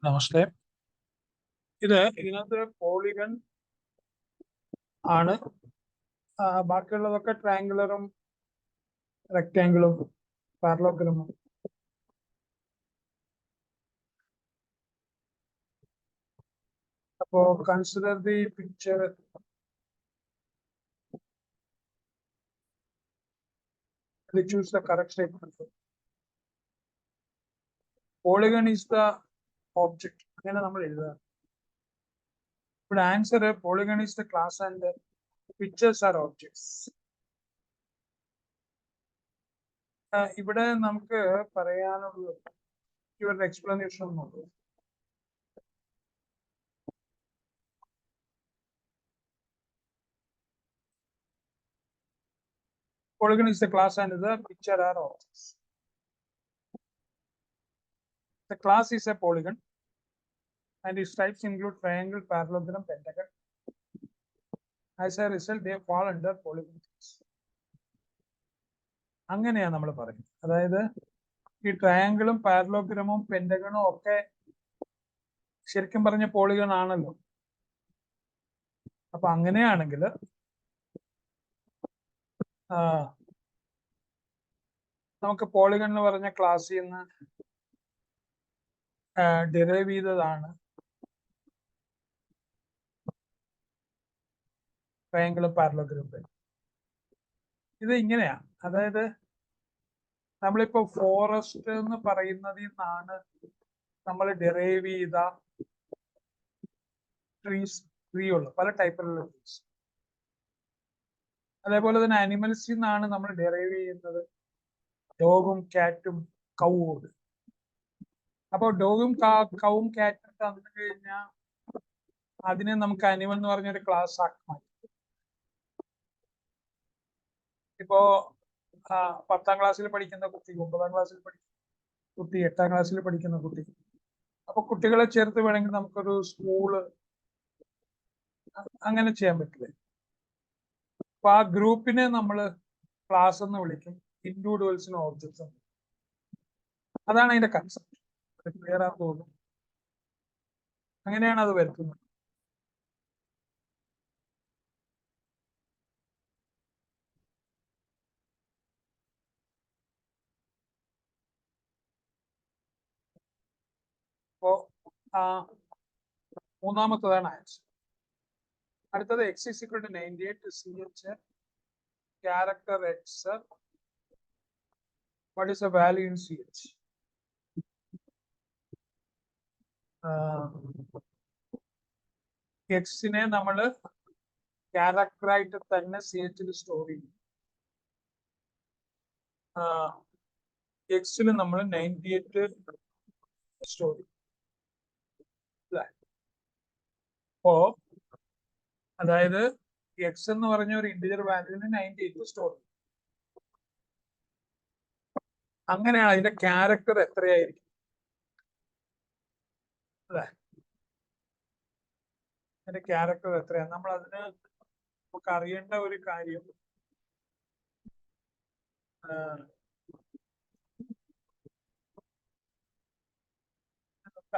നമസ്തേ. ഇതിനകത്ത് പോളിഗൺ ആണ്. ബാക്കിയുള്ളതൊക്കെ ട്രയാങ്കുലറും റെക്ടാങ്കിളും പാരലോഗ്രമും. അപ്പോ consider the picture. Choose the correct statement. Polygon is the object. അങ്ങനെ നമ്മൾ എഴുതുക. ഇവിടെ answer polygon is the class and pictures R objects. ഇവിടെ നമുക്ക് പറയാനുള്ളത് ഇവരുടെ എക്സ്പ്ലനേഷൻ നോക്കുക. Polygon is the class and the picture are objects. The class is a polygon and its types include triangle, parallelogram, pentagon. As a result, they fall under polygon class. അങ്ങനെയാണ് നമ്മൾ പറയുന്നത്. അതായത് ഈ ട്രയാങ്കിളും പാരലോഗ്രമും പെന്റഗണും ഒക്കെ ശരിക്കും പറഞ്ഞ പോളിഗൺ ആണല്ലോ. അപ്പൊ അങ്ങനെയാണെങ്കിൽ നമുക്ക് പോളിഗൺ എന്ന് പറഞ്ഞ ക്ലാസ്സിൽ നിന്ന് ഡിറൈവ് ചെയ്തതാണ് ട്രയാങ്കിളും പാരലോഗ്രമും. ഇത് ഇങ്ങനെയാ. അതായത് നമ്മളിപ്പോ ഫോറസ്റ്റ് എന്ന് പറയുന്നതിൽ നിന്നാണ് നമ്മൾ ഡിറൈവ് ചെയ്ത ട്രീ ഉള്ള പല ടൈപ്പിലുള്ള ട്രീസ്. അതേപോലെ തന്നെ അനിമൽസിൽ നിന്നാണ് നമ്മൾ ഡിറൈവ് ചെയ്യുന്നത് ഡോഗും കാറ്റും കൗവും. അപ്പൊ ഡോഗും കൗവും കാറ്റും തന്നു കഴിഞ്ഞാൽ അതിനെ നമുക്ക് അനിമൽ എന്ന് പറഞ്ഞൊരു ക്ലാസ് ആക്കി മാറ്റി. ഇപ്പോ 10ാം ക്ലാസ്സിൽ പഠിക്കുന്ന കുട്ടി, 9ാം ക്ലാസ്സിൽ പഠിക്കുന്ന കുട്ടി, 8ാം ക്ലാസ്സിൽ പഠിക്കുന്ന കുട്ടി, അപ്പൊ കുട്ടികളെ ചേർത്ത് വേണമെങ്കിൽ നമുക്കൊരു സ്കൂള് അങ്ങനെ ചെയ്യാൻ പറ്റില്ല. അപ്പൊ ആ ഗ്രൂപ്പിനെ നമ്മൾ ക്ലാസ് എന്ന് വിളിക്കും, ഇൻഡിവിജ്വൽസിന് ഓബ്ജക്ട്സ്. അതാണ് അതിന്റെ കൺസെപ്റ്റ്. ക്ലിയർ ആണെന്ന് തോന്നുന്നു. അങ്ങനെയാണ് അത് വരുത്തുന്നത്. അപ്പോ മൂന്നാമത്തതാണ് ആൻസർ. അടുത്തത് x is equal to 98 CH character x. What is the value in CH? എക്സിനെ നമ്മൾ ക്യാരക്ടറായിട്ട് തന്നെ CH സ്റ്റോർ ചെയ്യും. എക്സിൽ നമ്മൾ 98 സ്റ്റോർ ചെയ്യും. അപ്പോ അതായത് എക്സ് എന്ന് പറഞ്ഞ ഒരു ഇന്റിജർ വാല്യൂവിന് 98 സ്റ്റോർ ചെയ്യും. അങ്ങനെയാണ് അതിന്റെ ക്യാരക്ടർ എത്രയായിരിക്കും അല്ലെ? അതിന്റെ ക്യാരക്ടർ എത്രയാണ് നമ്മൾ അതിന് നമുക്ക് അറിയേണ്ട ഒരു കാര്യം.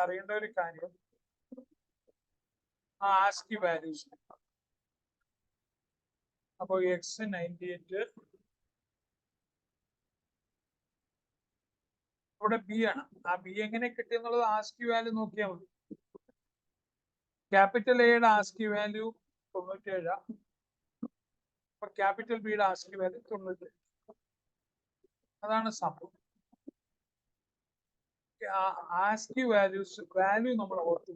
അറിയേണ്ട ഒരു കാര്യം ആസ്കി വാല്യൂസ്. അപ്പോ എക്സ് 98 ഇവിടെ ബി ആണ്. ആ ബി എങ്ങനെ കിട്ടിയെന്നുള്ളത് ആസ്കി വാല്യൂ നോക്കിയാൽ മതി. ക്യാപിറ്റൽ എയുടെ ആസ്കി വാല്യൂ 97. അപ്പൊ ക്യാപിറ്റൽ ബിയുടെ ആസ്കി വാല്യൂ 97. അതാണ് സംഭവം. ആസ്കി വാല്യൂ നമ്മൾ ഓർത്തു.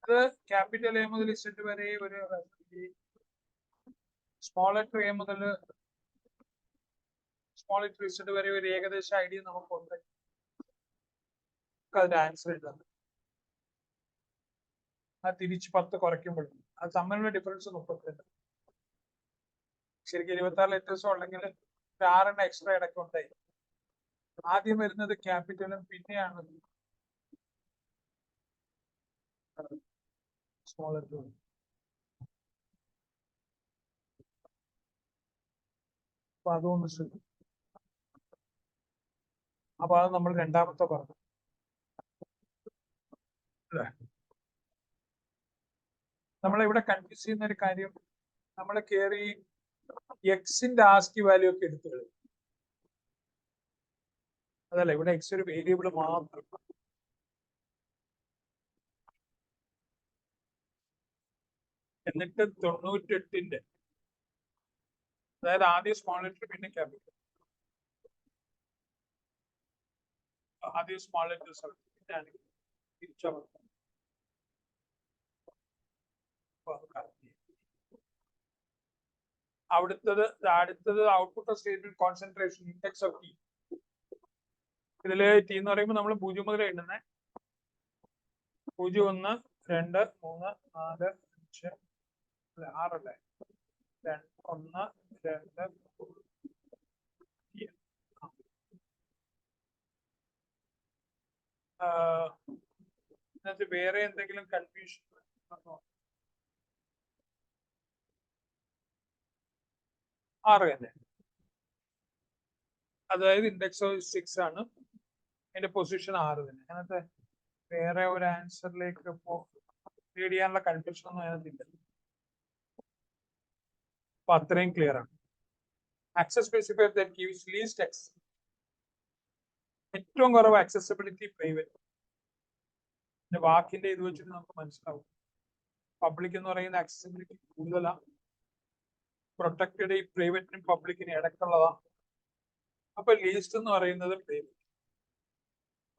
അത് ക്യാപിറ്റൽ എ മുതൽ ഇസഡ് വരെ ഒരു സ്മോൾ ലെറ്റർ എ മുതൽ സ്മോൾ ലെറ്റർ ഇസഡ് വരെ ഒരു ഏകദേശ ഐഡിയ നമുക്കുണ്ട്. അതിന്റെ ആൻസർ എഴുതാം. ആ തിരിച്ച് 10 കുറയ്ക്കുമ്പോഴും അത് തമ്മിലുള്ള ഡിഫറൻസ് 32. ശരിക്കും 26 ലെറ്റേഴ്സോ അല്ലെങ്കിൽ 6 എക്സ്ട്രാ ഇടയ്ക്ക് ഉണ്ടായി. ആദ്യം വരുന്നത് ക്യാപിറ്റലും പിന്നെയാണ് സ്മോൾ ലെറ്റർ. അപ്പൊ അതുകൊണ്ട് ശ്രദ്ധിക്കും. അപ്പൊ അത് നമ്മൾ രണ്ടാമത്തെ പറഞ്ഞു. അല്ലേ? നമ്മളിവിടെ കൺഫ്യൂസ് ചെയ്യുന്ന ഒരു കാര്യം, നമ്മൾ കയറി എക്സിന്റെ ആസ്കി വാല്യൂ ഒക്കെ എടുത്തു കളയും. അതല്ല, ഇവിടെ എക്സ് ഒരു വേരിയബിൾ മാത്രം. എന്നിട്ട് 98ന്റെ, അതായത് ആദ്യം സ്മോൾ ലെറ്റർ പിന്നെ ക്യാപിറ്റൽ, ആദ്യം സ്മോൾ ലെറ്റർ പിന്നെയാണ് തിരിച്ചമർത്തുന്നത്. അടുത്തത് output statement concentration index of T. ഇതില് ടി എന്ന് പറയുമ്പോൾ നമ്മൾ 0 മുതൽ എണ്ണുന്നത് 0, 1, 2, 3, 4, 5, 6 അല്ലേ? 1, 2, ഇതിനകത്ത് വേറെ എന്തെങ്കിലും കൺഫ്യൂഷൻ? 6 തന്നെ, അതായത് ഇൻഡെക്സ് 6 ആണ്, അതിന്റെ പൊസിഷൻ 6 തന്നെ. അങ്ങനത്തെ വേറെ ഒരു ആൻസറിലേക്ക് റീഡ് ചെയ്യാനുള്ള കൺഫ്യൂഷൻ ഒന്നും അതിനകത്തില്ല. അപ്പൊ അത്രയും ക്ലിയർ ആണ്. Access specifier that gives least access, ഏറ്റവും കുറവ് ആക്സസിബിലിറ്റി പ്രൈവറ്റ്. വാക്കിന്റെ ഇത് വെച്ചിട്ട് നമുക്ക് മനസ്സിലാവും. പബ്ലിക് എന്ന് പറയുന്ന ആക്സസിബിലിറ്റി കൂടുതലാണ്, പ്രൊട്ടക്റ്റഡ് ഈ പ്രൈവറ്റിനും പബ്ലിക്കിനും ഇടയ്ക്കുള്ളതാണ്. അപ്പൊ ലീസ്റ്റ് എന്ന് പറയുന്നത് പ്രൈവറ്റ്.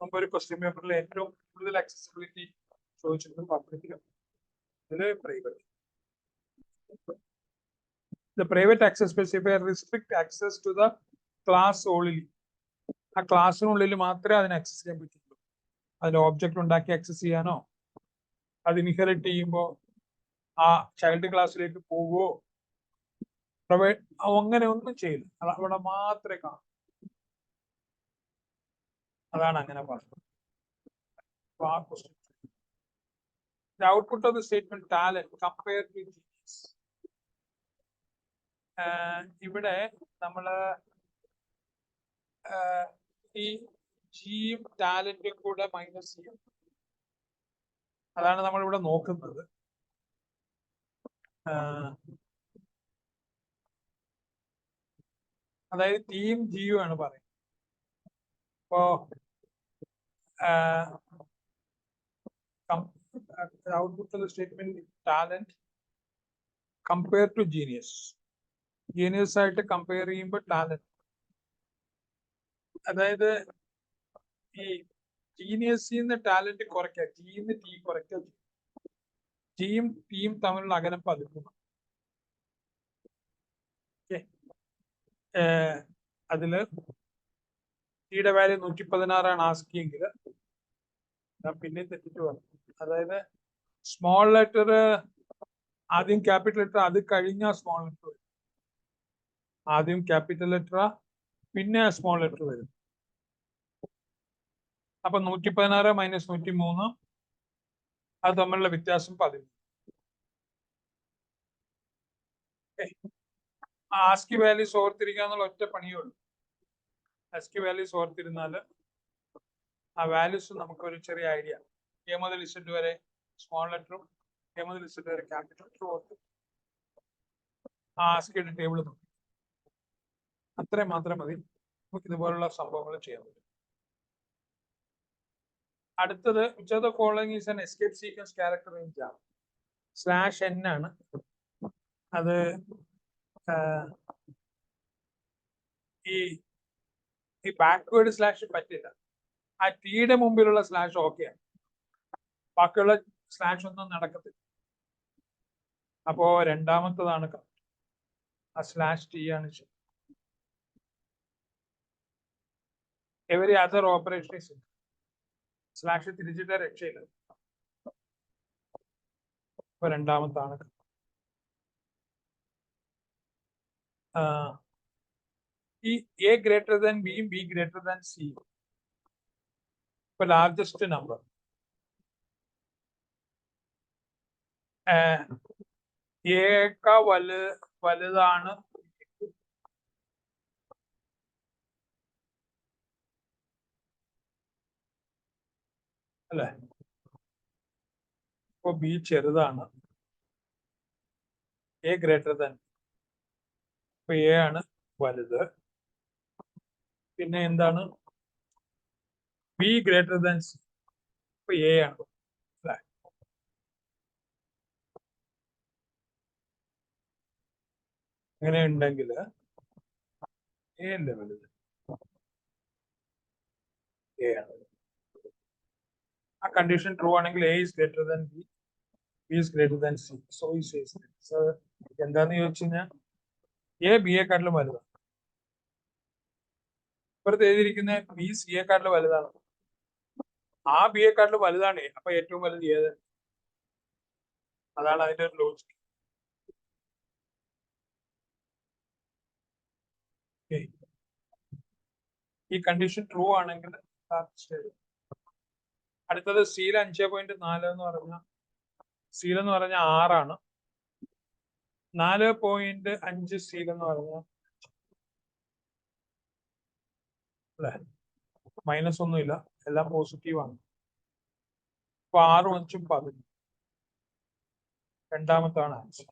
മുമ്പ് ഒരു ക്വസ്റ്റ്യൻ പേപ്പറിൽ ഏറ്റവും കൂടുതൽ ആക്സസിബിലിറ്റി ചോദിച്ചിട്ടുണ്ട് പബ്ലിക്കിലും, ഇതില് private. The private access specifier restrict access to the class only. ആ ക്ലാസ്സിനുള്ളിൽ മാത്രമേ അതിന് ആക്സസ് ചെയ്യാൻ പറ്റുള്ളൂ. അതിന്റെ ഓബ്ജക്റ്റ് ഉണ്ടാക്കി ആക്സസ് ചെയ്യാനോ അത് ഇൻഹെറിറ്റ് ചെയ്യുമ്പോൾ ആ ചൈൽഡ് ക്ലാസ്സിലേക്ക് പോവുകയോ അങ്ങനെ ഒന്നും ചെയ്യില്ല. അത് അവിടെ മാത്രമേ കാണൂ. അതാണ് അങ്ങനെ പറഞ്ഞത്. ആ question, the output of the statement talent compared with genius. ഇവിടെ നമ്മള് ഈ ജിയും ടാലന്റും കൂടെ മൈനസ് ചെയ്യും. അതാണ് നമ്മൾ ഇവിടെ നോക്കുന്നത്. അതായത് ടിയും ജിയും ആണ് പറയുന്നത്. അപ്പോ output of the statement talent compare to genius. Genius ആയിട്ട് കമ്പയർ ചെയ്യുമ്പോൾ ടാലന്റ്, അതായത് ഈ ജീനിയസിന്ന് ടാലന്റ് കുറയ്ക്കുക, ജിന്ന് ടി കുറയ്ക്കുക. ജിയും ടിയും തമ്മിലുള്ള അകലം 13. അതില് ടിയുടെ വാല്യൂ 116 ആസ്കിയെങ്കിൽ പിന്നെ തെറ്റിട്ട് വന്നു. അതായത് സ്മോൾ ലെറ്റർ ആദ്യം ക്യാപിറ്റൽ ലെറ്റർ, അത് കഴിഞ്ഞാൽ സ്മോൾ ലെറ്റർ വരും. ആദ്യം ക്യാപിറ്റൽ ലെറ്റർ പിന്നെ സ്മോൾ ലെറ്റർ വരും. അപ്പൊ 116 മൈനസ് 103, അത് തമ്മിലുള്ള വ്യത്യാസം 13. ആസ്കി വാല്യൂസ് ഓർത്തിരിക്കുക എന്നുള്ള ഒറ്റ പണിയേ ഉള്ളൂ. ആസ്കി വാല്യൂസ് ഓർത്തിരുന്നാൽ ആ വാല്യൂസ് നമുക്ക് ഒരു ചെറിയ ഐഡിയ. എ മുതൽ ഇസഡ് വരെ സ്മോൾ ലെറ്ററും എ മുതൽ ഇസഡ് വരെ ക്യാപിറ്റൽ ലെറ്ററും ഓർത്ത് ആ ആസ്കിയുടെ ടേബിൾ നോക്കി, അത്രയും മാത്രം മതി. നമുക്ക് ഇതുപോലുള്ള സംഭവങ്ങൾ ചെയ്യാൻ പറ്റും. അടുത്തത് which of the following is an escape sequence character in Java? /n ആണ്. അത് ഈ ബാക്ക്വേർഡ് സ്ലാഷ് പറ്റില്ല. ആ ടിയുടെ മുമ്പിലുള്ള സ്ലാഷ് ഓക്കെയാണ്, ബാക്കിയുള്ള സ്ലാഷ് ഒന്നും നടക്കത്തില്ല. അപ്പോ രണ്ടാമത്തതാണ് ആ സ്ലാഷ് ടി ആണ് ശരി. എവരി അതർ ഓപ്പറേഷൻ സ്ലാഷ് തിരിച്ചിട്ട് രക്ഷയില്ല. അപ്പൊ രണ്ടാമത്താണ്. ഈ എ ഗ്രേറ്റർ ദാൻ ബിയും ബി ഗ്രേറ്റർ ദാൻ സിയും. ഇപ്പൊ ലാർജസ്റ്റ് നമ്പർ ഏക്കാ വലുതാണ് അല്ലെ? അപ്പൊ ബി ചെറുതാണ്, എ ഗ്രേറ്റർ ദാൻ, അപ്പൊ എ ആണ് വലുത്. പിന്നെ എന്താണ്, ബി ഗ്രേറ്റർ ദാൻ സി, അപ്പൊ എ ആണ്. അങ്ങനെ ഉണ്ടെങ്കിൽ എ അല്ലേ വലുത്, എ ആണ്. ആ കണ്ടീഷൻ ട്രൂ ആണെങ്കിൽ A is greater than B, B is greater than C, so is A. So എന്താന്ന് ചോദിച്ചു കഴിഞ്ഞാൽ എ ബി യെക്കാട്ടിലും വലുതാണ്. ഇപ്പുറത്ത് എഴുതിയിരിക്കുന്ന ബി സി യെക്കാട്ടിലും വലുതാണ്. ആ ബി യെക്കാട്ടിലും വലുതാണ് എ, അപ്പൊ ഏറ്റവും വലുത് ഏത്? അതാണ് അതിന്റെ ഒരു ലോജിക്. ഈ കണ്ടീഷൻ ട്രൂ ആണെങ്കിൽ അടുത്തത് സീൽ 5.4 എന്ന് പറഞ്ഞ, സീൽ എന്ന് പറഞ്ഞ 6ആണ്. 4.5 സീൽ എന്ന് പറഞ്ഞ അല്ലെ, മൈനസ് ഒന്നുമില്ല, എല്ലാം പോസിറ്റീവ് ആണ്. അപ്പൊ 6ഉം 5ഉം 11. രണ്ടാമത്താണ് ആൻസർ.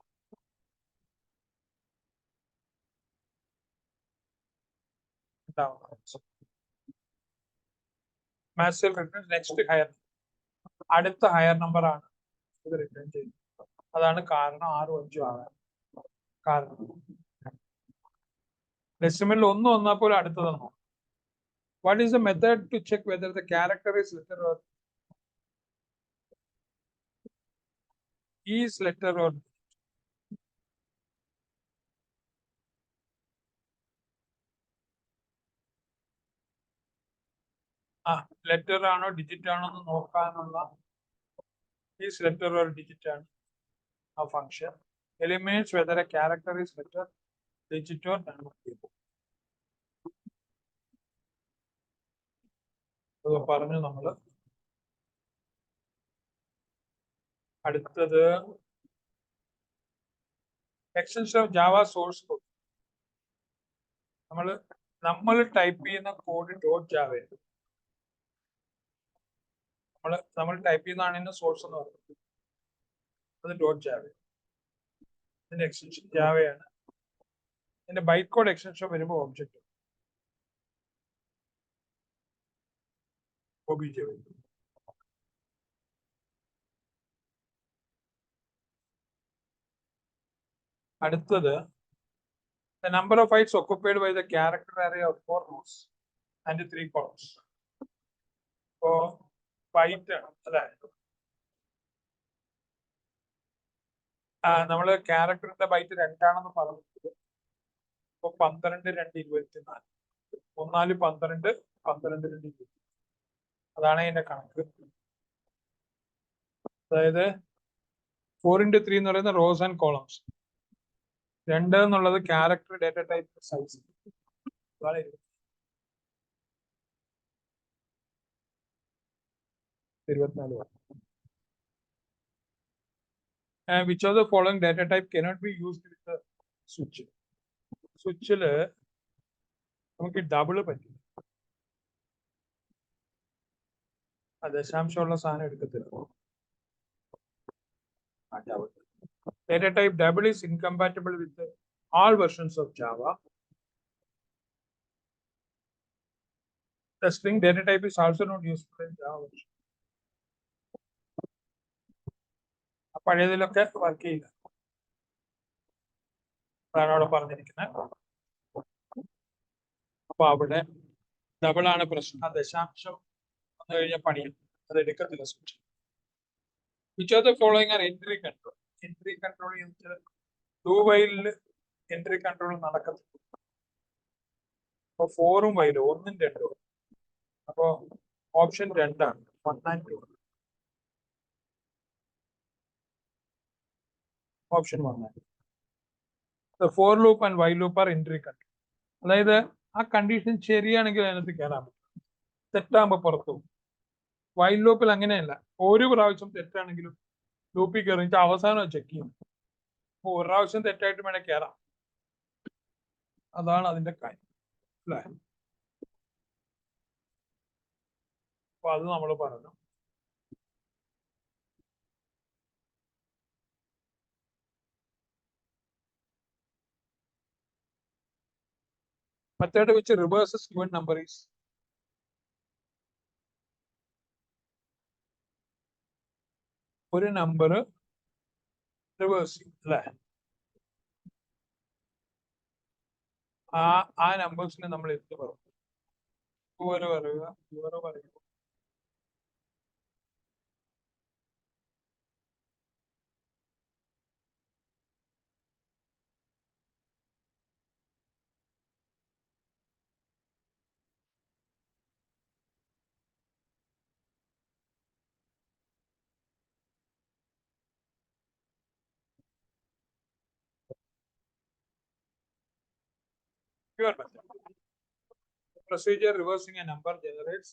മാത്സിൽ റിട്ടേൺ നെക്സ്റ്റ് ഹയർ, അടുത്ത ഹയർ നമ്പർ ആണ് ഇത് റിട്ടേൺ ചെയ്യുന്നത്. അതാണ് കാരണം 6ഉം 5ഉം ആകാൻ കാരണം. ഡെസിമലിൽ 1 വന്നാൽ പോലും അടുത്തതെന്നോ. What is the method to check whether the character is letter or is letter or letter ആണോ ഡിജിറ്റ് ആണോ എന്ന് നോക്കാനുള്ള ഈസ് ലെറ്റർ ഓർ ഡിജിറ്റ് ആണ് ആ function. Eliminates whether a character is letter, digit or number. അത് പറഞ്ഞു നമ്മള്. അടുത്തത് extension of Java source code. നമ്മൾ ടൈപ്പ് ചെയ്യുന്ന കോഡ് ഡോട്ട് ജാവ, നമ്മൾ ടൈപ്പ് ചെയ്യുന്നതാണ് സോഴ്സ് എന്ന് പറയുന്നത്. അത് ഡോട്ട് ജാവ, ഇതിന്റെ എക്സ്റ്റൻഷൻ ജാവയാണ്. ഇതിന്റെ ബൈറ്റ് കോഡ് എക്സ്റ്റൻഷൻ വരുമ്പോൾ ഒബ്ജക്റ്റ് ഒബിജെ വരും. അടുത്തത് the number of bytes occupied by the character array of 4 rows and 3 columns. So byte അല്ലെ, നമ്മള് ക്യാരക്ടറിന്റെ ബൈറ്റ് 2ആണെന്ന് പറഞ്ഞത്. ഇപ്പൊ 12, 2, 24, 14, 12, 12, 2, 24. അതാണ് അതിന്റെ കണക്ക്. അതായത് 4x3 എന്ന് പറയുന്ന റോസ് ആൻഡ് കോളംസ്, 2 എന്നുള്ളത് ക്യാരക്ടർ ഡേറ്റ ടൈപ്പ് സൈസ്. അതാണ് 24. Which of the following data type cannot be used with the switch? സ്വിച്ചില് നമുക്ക് ഡബിള് പറ്റില്ല. ദശാംശമുള്ള സാധനം എടുക്കത്തില്ല. Data type double is incompatible with all versions of Java. The string data type is also not useful in Java version. പഴയതിലൊക്കെ work ചെയ്യില്ല. അതാണ് അവിടെ പറഞ്ഞിരിക്കുന്നത്. അപ്പൊ അവിടെ ഡബിൾ ആണ് പ്രശ്നം. ദശാംശം വന്നു കഴിഞ്ഞാൽ പണിയും, അത് എടുക്കത്തില്ല switch. Which of the following are entry control? Entry control do while entry control നടക്കത്തില്ല. അപ്പൊ 4ഉം വൈലും 1ഉം 2ഉം. അപ്പൊ ഓപ്ഷൻ 2ആണ്, 1 and 2. ഓപ്ഷൻ 1 ആണ്. The for loop and while loop are entry control. അതായത് ആ കണ്ടീഷൻ ശരിയാണെങ്കിൽ അതിനകത്ത് കയറാൻ പറ്റും, തെറ്റാകുമ്പോ പുറത്തു പോകും. വൈൽ ലൂപ്പിൽ അങ്ങനെയല്ല, ഒരു പ്രാവശ്യം തെറ്റാണെങ്കിലും ലൂപ്പിൽ കയറിയിട്ട് അവസാനം ചെക്ക് ചെയ്യും. അപ്പൊ ഒരു പ്രാവശ്യം തെറ്റായിട്ട് വേണേ കയറാം. അതാണ് അതിന്റെ കാര്യം, അല്ലേ? അപ്പൊ അത് നമ്മൾ പറഞ്ഞു. Method which reverses given number is ഒരു നമ്പർ റിവേഴ്സ് ചെയ്യും അല്ലേ? ആ നമ്പേഴ്സിനെ നമ്മൾ എന്ത് പറയും? ഇവര് പറയുക, ഇവര് പറയുക. Pure method. Procedure reversing a number generates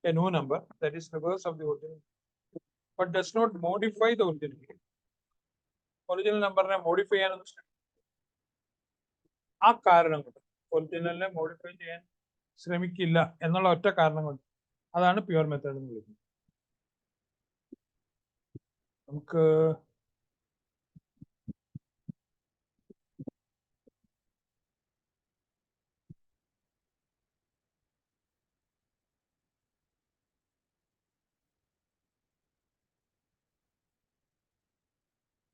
a new number that is reverse of the original, but does not modify the original. Original number ne modify ചെയ്യാനൊന്നും ആ കാരണം കൊണ്ട് ഒറിജിനലിനെ മോഡിഫൈ ചെയ്യാൻ ശ്രമിക്കില്ല എന്നുള്ള ഒറ്റ കാരണം കൊണ്ട് അതാണ് പ്യുവർ മെത്തേഡ് എന്ന് വിളിക്കുന്നത്. നമുക്ക്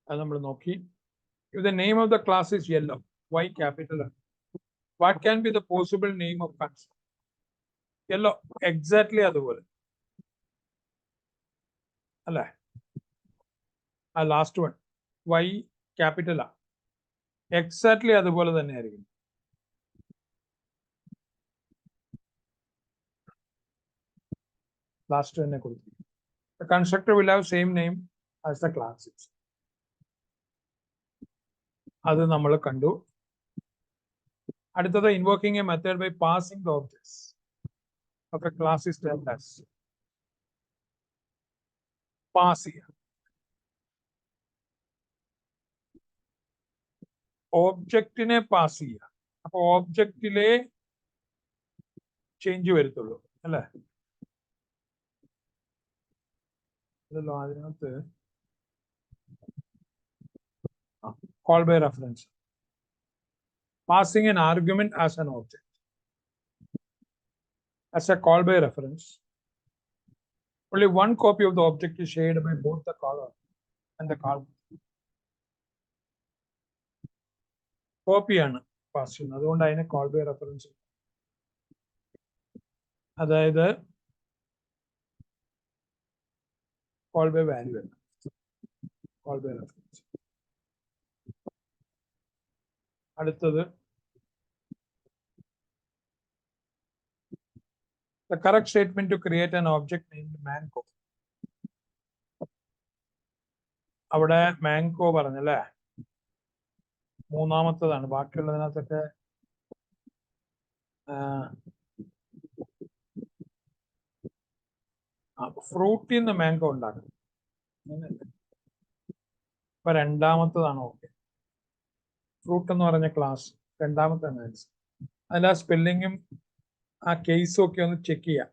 അത് നമ്മൾ നോക്കി. If the name of the class is yellow, why capital? What can be the possible name of class? Yellow, exactly അതുപോലെ അല്ലേ? ആ ലാസ്റ്റ് വൺ വൈ ക്യാപിറ്റൽ ആ, എക്സാക്ട്ലി അതുപോലെ തന്നെ ആയിരിക്കും. ലാസ്റ്റ് തന്നെ കൊടുത്തു. The constructor will have same name as the class. അത് നമ്മൾ കണ്ടു. അടുത്തത് invoking a method by passing the objects of a class is termed as. Pass ചെയ്യുക, ഓബ്ജക്റ്റിനെ പാസ് ചെയ്യുക. അപ്പൊ ഓബ്ജക്റ്റിലെ ചേഞ്ച് വരത്തുള്ളൂ അല്ലേ? അതിനകത്ത് call by reference. Passing an argument as an object. As a call by reference, only one copy of the object is shared by both the caller and the call. Copy ആണ് pass ചെയ്യുന്നത്, അതുകൊണ്ട് അതിനെ call by reference. അതായത് call by value അല്ല, call by reference. അടുത്തത് the correct statement to create an object named mango. അവിടെ mango പറഞ്ഞല്ലേ, മൂന്നാമത്തതാണ്. ബാക്കിയുള്ളതിനകത്തൊക്കെ ഫ്രൂട്ടിൽ നിന്ന് മാങ്കോ ഉണ്ടാക്കും. ഇപ്പൊ രണ്ടാമത്തതാണ്. ഓക്കെ, ഫ്രൂട്ട് എന്ന് പറഞ്ഞ ക്ലാസ് രണ്ടാമത്താണ്. അതിൽ ആ സ്പെല്ലിങ്ങും ആ കേസും ഒക്കെ ഒന്ന് ചെക്ക് ചെയ്യാം.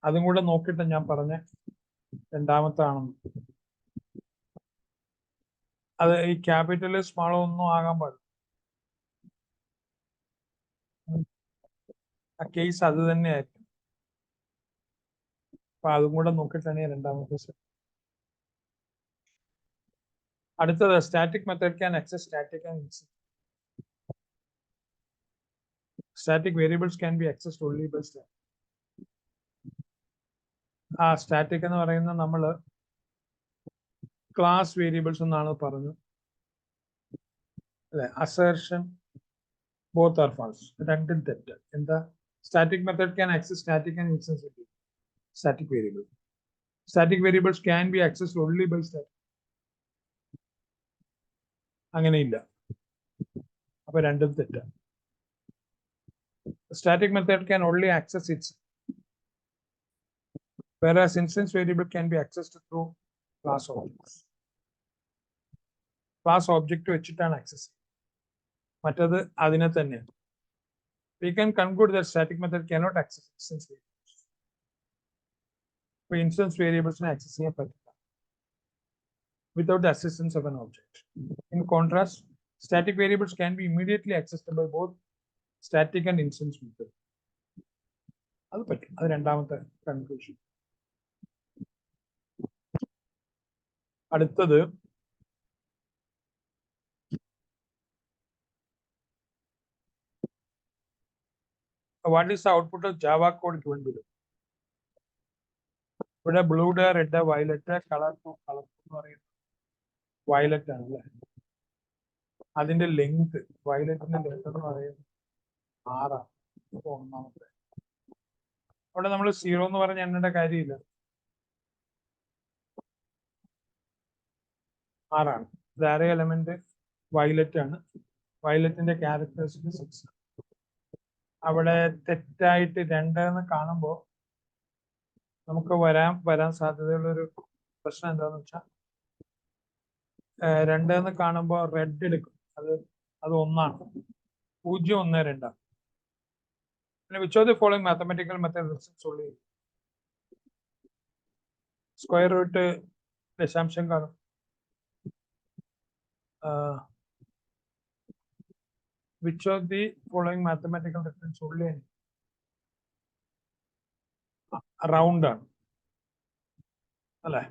അതും കൂടെ നോക്കിയിട്ട് ഞാൻ പറഞ്ഞ രണ്ടാമത്താണെന്ന്. അത് ഈ ക്യാപിറ്റൽ സ്മാളോ ഒന്നും ആകാൻ പാടില്ല. ആ കേസ് അത് തന്നെയായിരിക്കും. അപ്പൊ അതും കൂടെ നോക്കിയിട്ടാണ് രണ്ടാമത്തെ സ്റ്റെപ്പ്. അടുത്തത് static method can access static and instance. Static variables can be accessed only by static. ആ സ്റ്റാറ്റിക് എന്ന് പറയുന്നത് നമ്മൾ ക്ലാസ് വേരിയബിൾസ് എന്നാണ് പറഞ്ഞത് അല്ലെ? അസേർഷൻ ബോത്ത് ആർ ഫാൾസ്, രണ്ടും തെറ്റ്. എന്താ? Static method can access static and instance static variable. Static variables can be accessed only by static. അങ്ങനെയില്ല, അപ്പൊ രണ്ടും തെറ്റാണ്. Static method can only access its, whereas instance variable can be accessed through class objects. Class object വെച്ചിട്ടാണ് access. മറ്റത് അതിനെ തന്നെയാണ്. We can conclude that static method cannot access instance variables. For instance variables access ചെയ്യാൻ പറ്റില്ല without the assistance of an object. In contrast, static variables can be immediately accessed by both static and instance method. അത് പറ്റും. അത് രണ്ടാമത്തെ conclusion. അടുത്തത് what is the output of Java code given below. ഇവിടെ ബ്ലൂഡ്, red, violet, colour എന്ന് പറയുന്നത് violet ആണ് അല്ലേ. അതിന്റെ ലെങ്ത്, വയലറ്റിന്റെ ലെങ്ത് എന്ന് പറയുന്നത് 6ആണ്. ഒന്നാമത്തെ അവിടെ നമ്മൾ 0 എന്ന് പറഞ്ഞ എണ്ണേണ്ട കാര്യമില്ല, 6ആണ്. ധാര എലമെന്റ് വയലറ്റ് ആണ്. വയലറ്റിന്റെ ക്യാരക്ടറിസ്റ്റിക് 6. അവിടെ തെറ്റായിട്ട് 2 എന്ന് കാണുമ്പോൾ നമുക്ക് വരാൻ സാധ്യതയുള്ള ഒരു പ്രശ്നം എന്താന്ന് വെച്ചാൽ 2 എന്ന് കാണുമ്പോൾ റെഡ് എടുക്കും. അത് 1ആണ്. 0, 1, 2. പിന്നെ which of the following mathematical method solve ചെയ്യും. സ്ക്വയർ റൂട്ട് ദശാംശം കാണും. Which of the following mathematical method solve ചെയ്യും. റൗണ്ട് ആണ് അല്ലെ.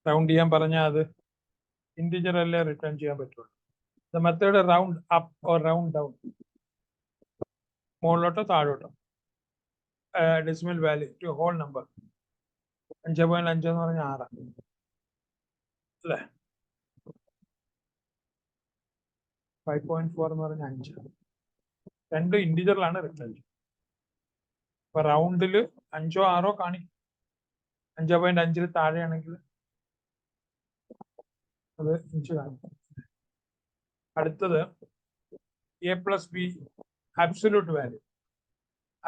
റൗണ്ട് ചെയ്യാൻ പറഞ്ഞാൽ അത് ഇന്റിജർ അല്ലേ റിട്ടേൺ ചെയ്യാൻ പറ്റുള്ളൂ. The method round up or round down, മുകളിലോട്ടോ താഴോട്ടോ. Decimal value to whole number. 5.5 എന്ന് പറഞ്ഞാൽ 6 അല്ലേ. 5.4 എന്ന് പറഞ്ഞാൽ 5. 2 ഇന്റിജറിലാണ് റിട്ടേൺ ചെയ്യുന്നത്. അപ്പൊ റൗണ്ടില് 5ഓ 6ഓ കാണിക്കും. 5.5 താഴെയാണെങ്കിൽ അത് 5 കാണിക്കും. അടുത്തത് a+b absolute value.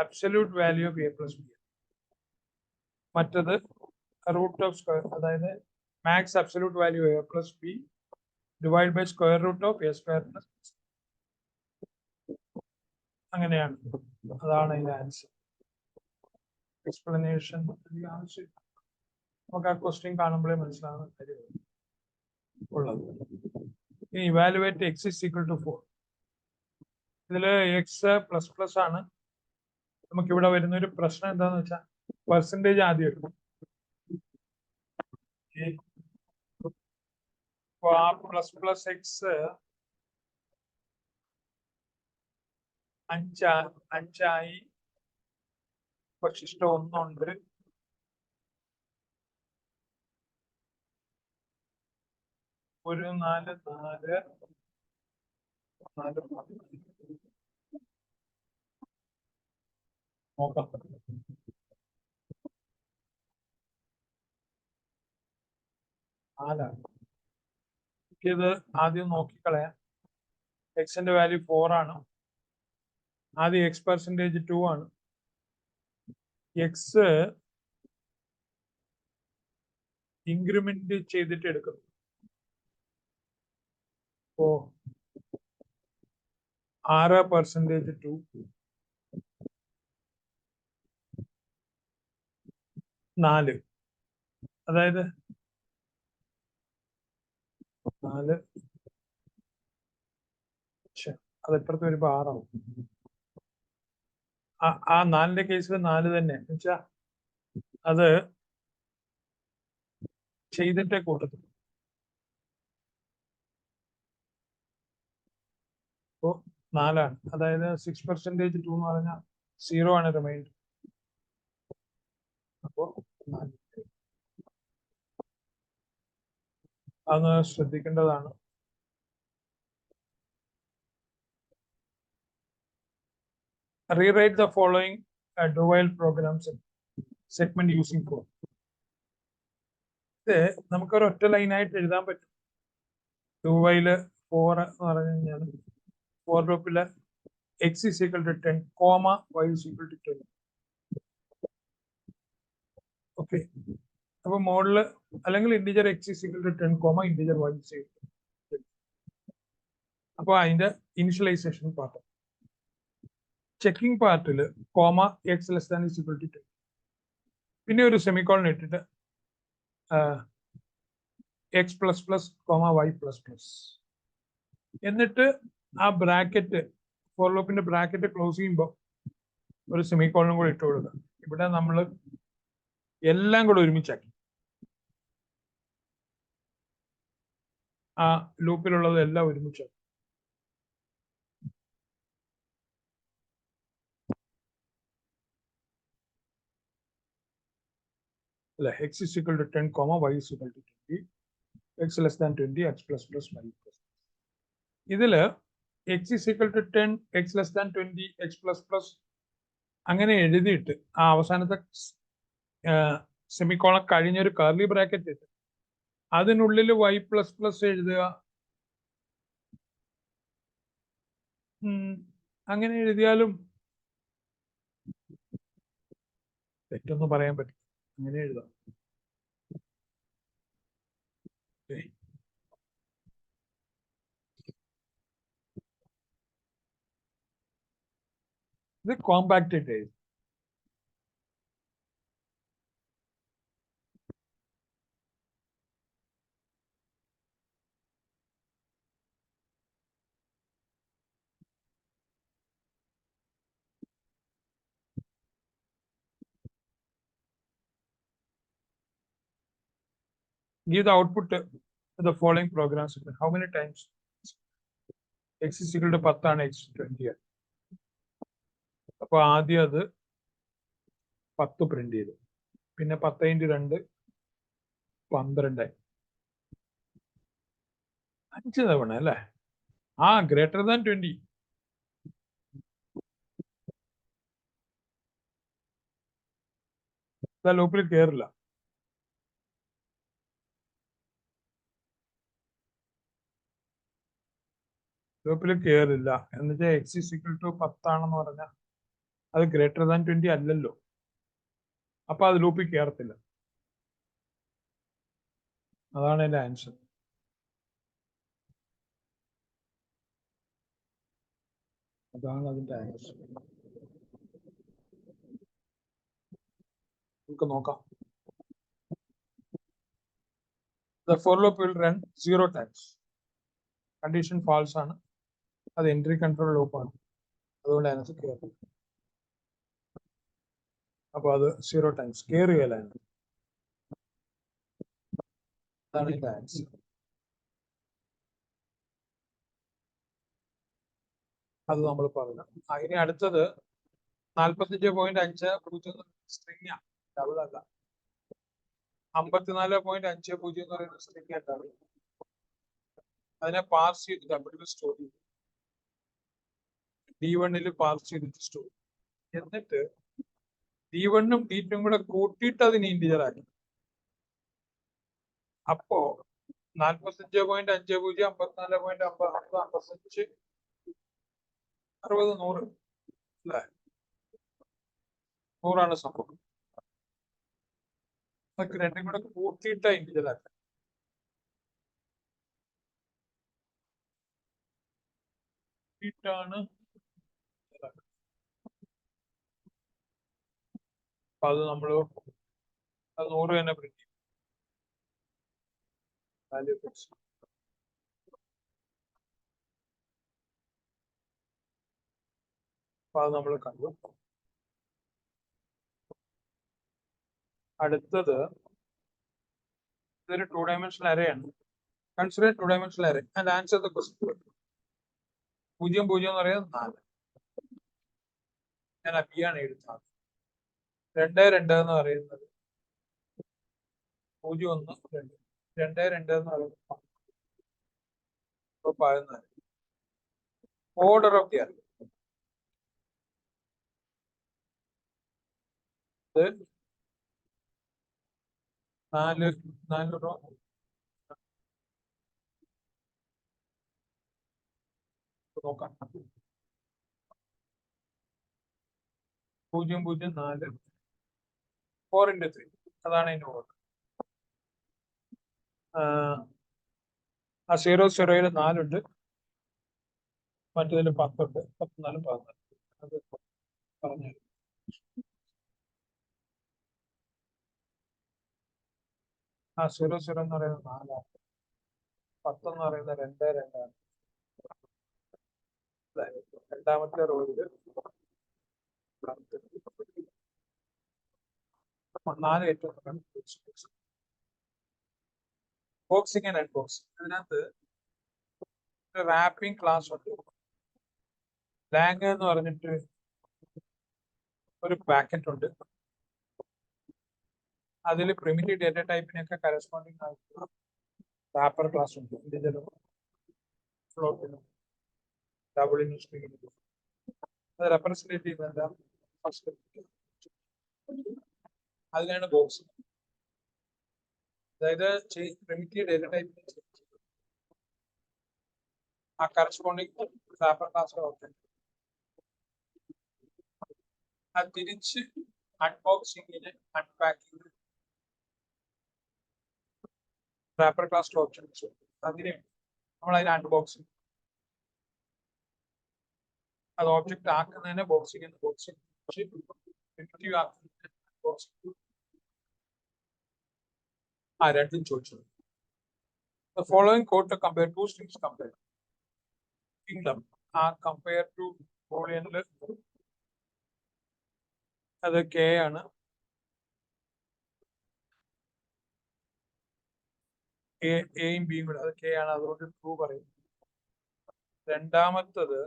Absolute value of a+b. മറ്റത് റൂട്ട് ഓഫ് സ്ക്വയർ, അതായത് max absolute value a+b divide by square root of a²+. അങ്ങനെയാണ്. അതാണ് അതിന്റെ ആൻസർ. എക്സ്പ്ലനേഷൻ ആവശ്യം നമുക്ക് ആ ക്വസ്റ്റ്യൻ കാണുമ്പോഴേ മനസ്സിലാകുന്ന കാര്യമാണ് ഉള്ളത്. ഇനി evaluate x is equal to 4. ഇതില് x++ ആണ്. നമുക്ക് ഇവിടെ വരുന്ന ഒരു പ്രശ്നം എന്താന്ന് വെച്ചാൽ പെർസെൻറ്റേജ് ആദ്യം എടുക്കും. ++x 5 പക്ഷെ ഇഷ്ടം 1 ഉണ്ട്. ഒരു 4 നോക്കാം. ഇത് ആദ്യം നോക്കിക്കളയാം. എക്സിന്റെ വാല്യൂ 4 ആണ്. ആദ്യം x% 2 ആണ്. എക്സ് ഇൻക്രിമെന്റ് ചെയ്തിട്ട് എടുക്കുന്നു. ഓ 6% 2 4, അതായത് 4 അത് എപ്പുറത്ത് വരുമ്പോ 6 ആവും. ആ 4ന്റെ കേസിൽ 4 തന്നെ എന്നുവെച്ചാ അത് ചെയ്തിട്ടേ കൂട്ടത്തുള്ളൂ. അപ്പോ 4ആണ്. അതായത് 6% 2 എന്ന് പറഞ്ഞാൽ 0 ആണ് റിമൈൻഡർ. അപ്പോ 4 അതൊന്ന് ശ്രദ്ധിക്കേണ്ടതാണ്. Rewrite the following do while programs in segment using for. ഇത് നമുക്കൊരു ഒറ്റ ലൈനായിട്ട് എഴുതാൻ പറ്റും. do while 4 എന്ന് പറഞ്ഞു കഴിഞ്ഞാൽ four ലൂപ്പില് x is equal to 10, y is equal to 10. Okay. അപ്പൊ മോഡല് അല്ലെങ്കിൽ integer x is equal to 10, integer y is equal to 10. അപ്പൊ അതിന്റെ ഇനിഷ്യലൈസേഷൻ പാർട്ട്. ചെക്കിംഗ് പാർട്ടിൽ x less than is equal to 10. പിന്നെ ഒരു സെമിക്കോളൻ ഇട്ടിട്ട് x++, y++. എന്നിട്ട് ആ ബ്രാക്കറ്റ് ഫോർ ലൂപ്പിന്റെ ബ്രാക്കറ്റ് ക്ലോസ് ചെയ്യുമ്പോൾ ഒരു സെമിക്കോളനും കൂടി ഇട്ട് കൊടുക്കുക. ഇവിടെ നമ്മൾ എല്ലാം കൂടെ ഒരുമിച്ചാക്കി. ആ ലൂപ്പിലുള്ളത് എല്ലാം ഒരുമിച്ചാക്കി. അല്ലെ, x is equal to 10, y is equal to 20, x less than 20, x plus plus y plus. ഇതില് x is equal to 10, x less than 20, x plus plus അങ്ങനെ എഴുതിയിട്ട് ആ അവസാനത്തെ സെമിക്കോളൻ കഴിഞ്ഞൊരു കർലി ബ്രാക്കറ്റ് ഇട്ട് അതിനുള്ളിൽ y പ്ലസ് പ്ലസ് എഴുതുക. അങ്ങനെ എഴുതിയാലും തെറ്റൊന്നും പറയാൻ പറ്റും. അങ്ങനെ എഴുതാം. ഇത് കോമ്പാക്റ്റഡ് എഴുതി. Give the output to the following programs. How many times x is equal to 10 ആണ്, x 20 ആണ്. അപ്പൊ ആദ്യം അത് 10 പ്രിന്റ് ചെയ്തു. പിന്നെ 10 × 2 12 ആയി. 5 തവണ അല്ലേ? Greater than 20. ലൂപ്പിൽ കയറില്ല. ലൂപ്പിൽ കയറില്ല എന്നുവെച്ചാൽ എക്സ് ഇസ് ഈക്വൽ ടു 10 ആണെന്ന് പറഞ്ഞാൽ അത് ഗ്രേറ്റർ ദാൻ 20 അല്ലല്ലോ. അപ്പൊ അത് ലൂപ്പിൽ കയറത്തില്ല. അതാണ് എന്റെ ആൻസർ. അതാണ് അതിന്റെ ആൻസർ. നമുക്ക് നോക്കാം. The for loop will run 0 times. Condition false ആണ്. അത് എൻട്രി കൺട്രോൾ ലൂപ്പ് ആണ്. അതുകൊണ്ട് ആൻസർ കയറും. അപ്പൊ അത് 0 ടൈംസ് കയറുകയല്ല. അതാണ് ഇതിന്റെ ആൻസർ. അത് നമ്മൾ പറഞ്ഞു. ഇനി അടുത്തത് 45.50 സ്ട്രിങ് ആണ്, ഡബിൾ അല്ല. 54.50 എന്ന് പറയുന്ന സ്ട്രിങ് ആണ്. അതിനെ പാർസ് ചെയ്ത് ഡബിളിൽ സ്റ്റോർ ചെയ്തു. D1 പാർസ് ചെയ്തിട്ട് സ്റ്റോർ. എന്നിട്ട് D1 D2 കൂടെ കൂട്ടിയിട്ട് അതിന് ഇന്റിജർ ആക്കി. അപ്പോ 45.50, 54.50, 55, 60, 100 അല്ലേ? 100 സംഭവം. അതൊക്കെ രണ്ടും കൂടെ കൂട്ടിയിട്ട് ഇന്റിജർ ആക്കി. ാണ് അത് നമ്മള് 100 തന്നെ പ്രിന്റ് ചെയ്യും. Value fix. അപ്പൊ അത് നമ്മൾ കണ്ടു. അടുത്തത് ഇതൊരു 2 dimensional array ആണ്. Consider 2 dimensional array and answer the question. 0 0 എന്ന് പറയുന്നത് 4. ഞാൻ ബി ആണ് എഴുതുന്നത്. 2 2 എന്ന് പറയുന്നത് 0 1 2. 2 2 എന്ന് പറയുന്നത് 14. Order of the array. ഇത് 4 റോ. നോക്കാം. 0 0 4 4 × 3. അതാണ് അതിന്റെ ഓർഡർ. ആ 0 0 4 ഉണ്ട്, മറ്റേതിൽ 10 ഉണ്ട്. 10 4 14. അത് പറഞ്ഞു. ആ 0 0 എന്ന് പറയുന്നത് 4 ആണ്. 10 എന്ന് പറയുന്നത് 2 2 ആണ്. രണ്ടാമത്തെ റോയില് 4 ഏറ്റവും ബോക്സിംഗ് ആൻഡ് അൺബോക്സിംഗ്. അതിനകത്ത് റാപ്പിംഗ് ക്ലാസ് ഉണ്ട്. ലാങ് എന്ന് പറഞ്ഞിട്ട് ഒരു പാക്കറ്റ് ഉണ്ട്. അതിൽ പ്രിമിറ്റീവ് ഡേറ്റ ടൈപ്പിനൊക്കെ കറസ്പോണ്ടിങ് ആയിട്ടുള്ള റാപ്പർ ക്ലാസ് ഉണ്ട്. ഇന്റിജറും ഫ്ലോട്ടിനും ഡബിളിനും സ്ട്രിങ്ങിനും അത് റെപ്രസെന്റ് ചെയ്യുന്നത് ഫസ്റ്റ് അതിനാണ് ബോക്സ്. അതായത് പ്രിമിറ്റീവ് ഡേറ്റ ടൈപ്പിന് ആ കറസ്പോണ്ടിങ് റാപ്പർ ക്ലാസ് ഓപ്ഷൻ അത് തിരിച്ച് അൺബോക്സിങ്ങിന് അൺപാക്കിങ് റാപ്പർ ക്ലാസ് ഓപ്ഷൻസ് അതിന് നമ്മൾ അതിന് അൺബോക്സിങ് അത് ഓബ്ജക്റ്റ് ആക്കുന്നതിന് ബോക്സിംഗ് പ്രിമിറ്റീവ് ആക്കുന്നതിന് ബോക്സിംഗ് രണ്ടും ചോദിച്ചു. The following code to compare two strings compared. Kingdom compared to Boolean അത് K ആണ്. എയും ബിയും കൂടെ അത് K ആണ്, അതുകൊണ്ട് ട്രൂ പറയും. രണ്ടാമത്തത്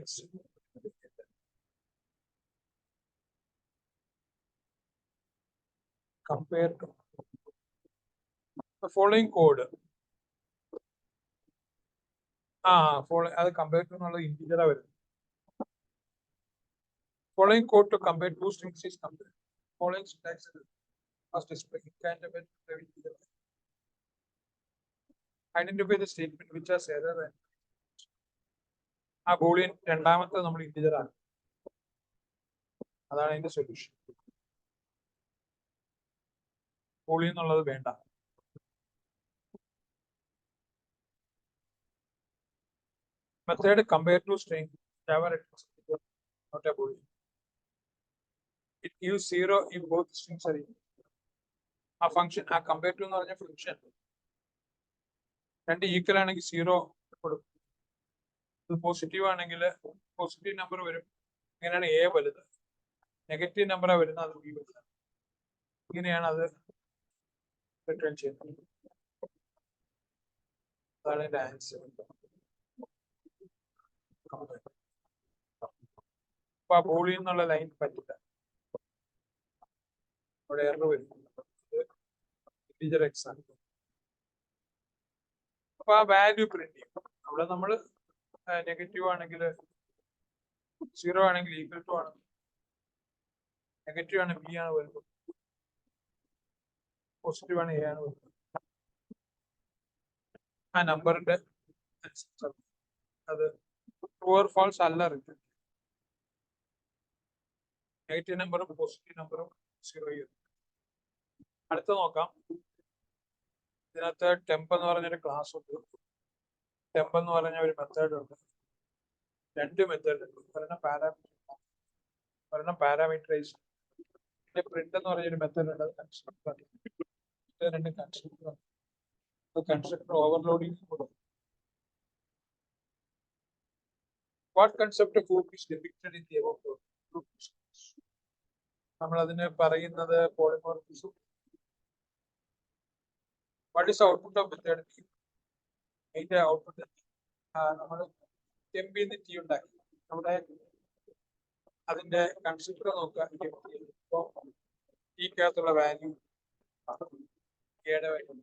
X compare to the following code അത് കമ്പയർ ടു എന്നുള്ള ഇന്റിജറാ വരുന്നത്. Following code to compare two strings is compared. Following syntax must display incantabile integer. Identify the statement which has error and ആ Boolean രണ്ടാമത്തെ നമ്മൾ integer ആണ്. അതാണ് അതിന്റെ solution. Boolean എന്നുള്ളത് വേണ്ട. Method compare to string Java not a boolean. It gives 0 if both strings are equal. ആ function ആ കമ്പയർ ടു എന്ന് പറഞ്ഞ ഫംഗ്ഷൻ രണ്ട് ഈക്വൽ ആണെങ്കിൽ 0 കൊടുക്കും. ഇത് പോസിറ്റീവ് ആണെങ്കിൽ പോസിറ്റീവ് നമ്പർ വരും. ഇങ്ങനെയാണ് എ വലുത്. നെഗറ്റീവ് നമ്പറാ വരുന്നത്, അത് ബി വലുത്. ഇങ്ങനെയാണ് അത് റിട്ടേൺ ചെയ്യുന്നത്. അതാണ് എന്റെ ആൻസർ. അപ്പൊ ആ ബൂളിൽ നിന്നുള്ള ലൈൻ പറ്റില്ല, അവിടെ എറർ വരും. ഇന്റിജർ എക്സ് ആണ്. അപ്പൊ ആ വാല്യൂ പ്രിന്റ് ചെയ്യും. അവിടെ നമ്മൾ നെഗറ്റീവ് ആണെങ്കിൽ 0 ആണെങ്കിൽ ഈക്വൽ ടു ആണ്, നെഗറ്റീവ് ആണ് ബി ആണ് വരുന്നത്, പോസിറ്റീവ് ആണ് എ ആണ് വരുന്നത്. ആ നമ്പറിന്റെ അത് ട്രൂ ഓർ ഫാൾസ് അല്ല റിട്ടേൺ. നെഗറ്റീവ് നമ്പറും പോസിറ്റീവ് നമ്പറും 0. അടുത്ത നോക്കാം. ഇതിനകത്ത് ടെമ്പ് എന്ന് പറഞ്ഞൊരു ക്ലാസ് ഉണ്ട്. ടെമ്പ് എന്ന് പറഞ്ഞ ഒരു മെത്തേഡ് ഉണ്ട്. രണ്ട് മെത്തേഡ് ഉണ്ട്. ഒരെണ്ണം പാരാമീറ്ററൈസ്, പിന്നെ പ്രിന്റ് എന്ന് പറഞ്ഞൊരു മെത്തേഡ് ഉണ്ട്. അത് കൺസ്ട്രക്ടർ. രണ്ട് constructor. Constructor overloading. What concept of group is depicted in the above group? നമ്മൾ അതിനെ പറയുന്നത് polymorphism. What is the output of method? അതിന്റെ ഔട്ട്പുട്ട് നമ്മൾ ടെമ്പിന്ന് ടി ഉണ്ടാക്കി. നമ്മുടെ അതിന്റെ കൺസെപ്റ്റ് നോക്കുക. ടിക്കകത്തുള്ള വാല്യൂ വാല്യൂ,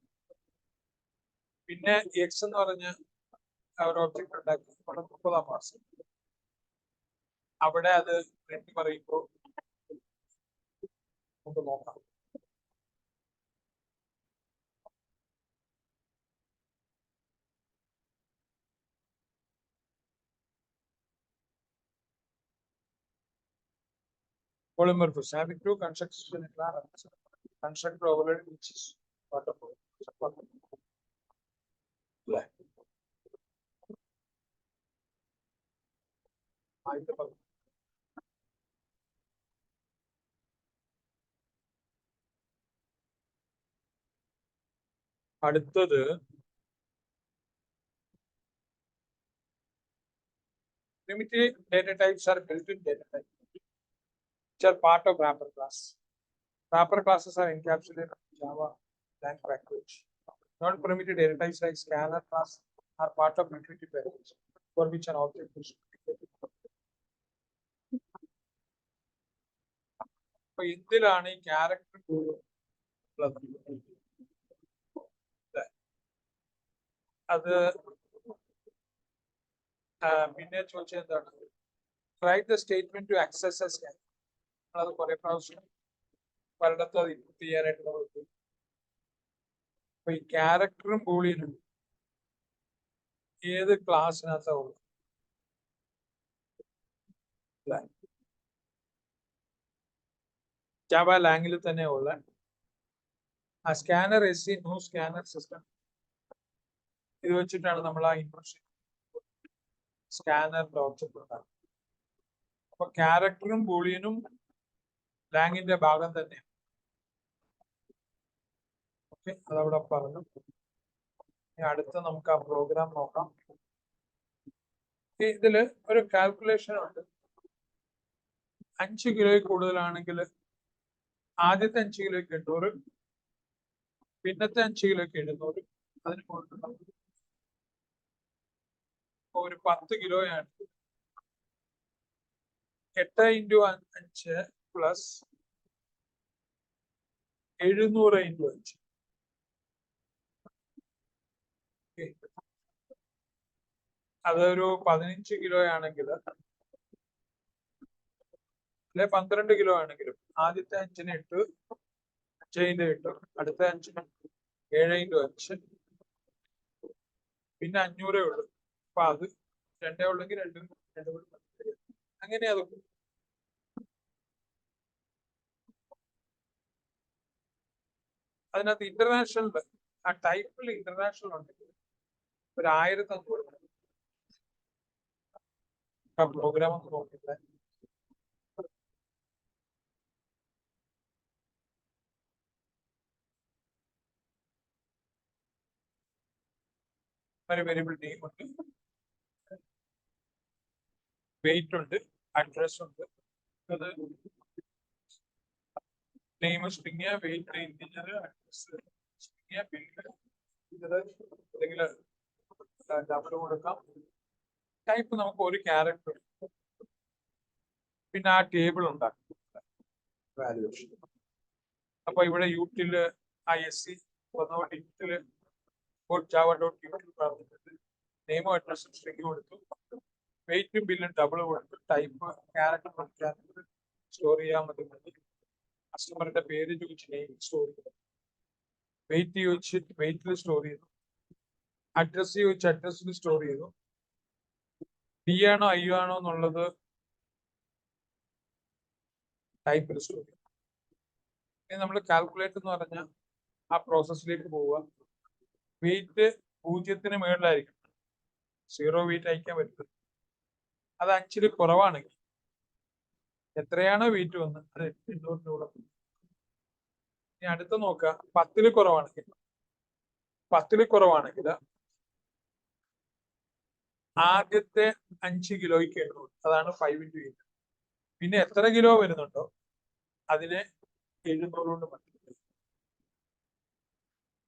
പിന്നെ എക്സ് എന്ന് പറഞ്ഞ ഒരു ഒബ്ജക്ട് ഉണ്ടാക്കി 30-ാം മാസം. അവിടെ അത് പ്രിന്റ് പറയുമ്പോൾ നമുക്ക് നോക്കാം. Polymorphism having two constructors in a class. Constructor overloaded which is waterfall. അടുത്തത് Primitive data types are built-in data types, which are part of wrapper class. Wrapper classes are encapsulated in Java lang package. Non-primitive data types like scanner class are part of utility package, for which an object is created. അപ്പൊ ഇതിലാണ് ഈ character ഉള്ളത്. അത് പിന്നെ ചോദിച്ചത് എന്താണ്? Write the statement two access A scan. അത് കുറെ പ്രാവശ്യം പലയിടത്തും അത് ഇൻപുട്ട് ചെയ്യാനായിട്ട് നമുക്ക്. അപ്പൊ ഈ ക്യാരക്ടറും ബൂളിയനും ഏത് ക്ലാസ്സിനകത്താ ഉള്ളത്? ജാവ ലാംഗിൽ തന്നെ ഉള്ള ആ സ്കാനർ എസ് നോ സ്കാനർ സിസ്റ്റം ഇത് വെച്ചിട്ടാണ് നമ്മൾ ആ ഇൻപുട്ട് സ്കാനറിന്റെ ഓബ്ജക്റ്റ് ഉണ്ടാകുന്നത്. അപ്പൊ ക്യാരക്ടറും ബൂളിയനും ലാംഗിന്റെ ഭാഗം തന്നെയാണ്. ഓക്കെ, അതവിടെ പറഞ്ഞു. അടുത്ത നമുക്ക് ആ പ്രോഗ്രാം നോക്കാം. ഇതില് ഒരു കാൽക്കുലേഷൻ ഉണ്ട്. 5 കിലോയിൽ കൂടുതലാണെങ്കിൽ ആദ്യത്തെ 5 കിലോയ്ക്ക് 800, പിന്നത്തെ 5 കിലോയ്ക്ക് 700, അതിന് കൊടുക്കണം. ഒരു 10 കിലോയാണ് 8 × 5 പ്ലസ് 700 × 5. അതൊരു 15 കിലോ ആണെങ്കിൽ അല്ലെ 12 കിലോ ആണെങ്കിലും ആദ്യത്തെ 5-ന് 8, 5 × 8, അടുത്ത 5-ന് 7 × 5, പിന്നെ 500 ഉള്ളു. അപ്പൊ അത് 2 ഉള്ളെങ്കിൽ 2 അങ്ങനെ അത്. അതിനകത്ത് ഇന്റർനാഷണൽ ആ ടൈപ്പിൽ ഇന്റർനാഷണൽ ഉണ്ടെങ്കിൽ ഒരു 1500 പ്രോഗ്രാം ഒന്ന് നോക്കില്ല. ഒരു വേരിയബിൾ നെയിം ഉണ്ട്, വെയിറ്റ് ഉണ്ട്, അഡ്രസ് ഉണ്ട്. അത് name string, weight integer, address string, ബില്ല് അല്ലെങ്കിൽ ഡബിൾ കൊടുക്കാം. ടൈപ്പ് നമുക്ക് ഒരു ക്യാരക്ടർ, പിന്നെ ആ ടേബിൾ ഉണ്ടാക്കും വാല്യൂഷൻ. അപ്പൊ ഇവിടെ യൂട്ടില് ആ SC വന്നോട്ട് യൂട്ടില് java.util പറഞ്ഞിട്ട് നെയിമും അഡ്രസ്സും സ്ട്രിങ് കൊടുത്തു, വെയിറ്റും ബില്ലും ഡബിൾ കൊടുത്തു, ടൈപ്പ് ക്യാരക്ടർ സ്റ്റോർ ചെയ്യാൻ മതി. കസ്റ്റമറിന്റെ പേര് ചോദിച്ച് നെയിം സ്റ്റോർ ചെയ്തു, വെയിറ്റ് ചോദിച്ച് വെയിറ്റിൽ സ്റ്റോർ ചെയ്തു, അഡ്രസ് ചോദിച്ച് അഡ്രസ്സിൽ സ്റ്റോർ ചെയ്തു. D ആണോ I ആണോ എന്നുള്ളത് ടൈപ്പിൽ സ്റ്റോർ ചെയ്തു. ഇനി നമ്മൾ കാൽക്കുലേറ്റ് എന്ന് പറഞ്ഞാൽ ആ പ്രോസസ്സിലേക്ക് പോവുക. വെയിറ്റ് 0-ന് മേളിലായിരിക്കും, 0 വെയിറ്റ് അയക്കാൻ പറ്റും. അത് 5-ൽ കുറവാണെങ്കിൽ എത്രയാണോ വെയിറ്റ് വന്ന് അത് 800 കൂടെ. ഇനി അടുത്ത നോക്കുക, 10-ൽ കുറവാണെങ്കിൽ ആദ്യത്തെ 5 കിലോയ്ക്ക് 800, അതാണ് 5 × 8. പിന്നെ എത്ര കിലോ വരുന്നുണ്ടോ അതിനെ 700 കൊണ്ട് മൾട്ടിപ്ലൈ.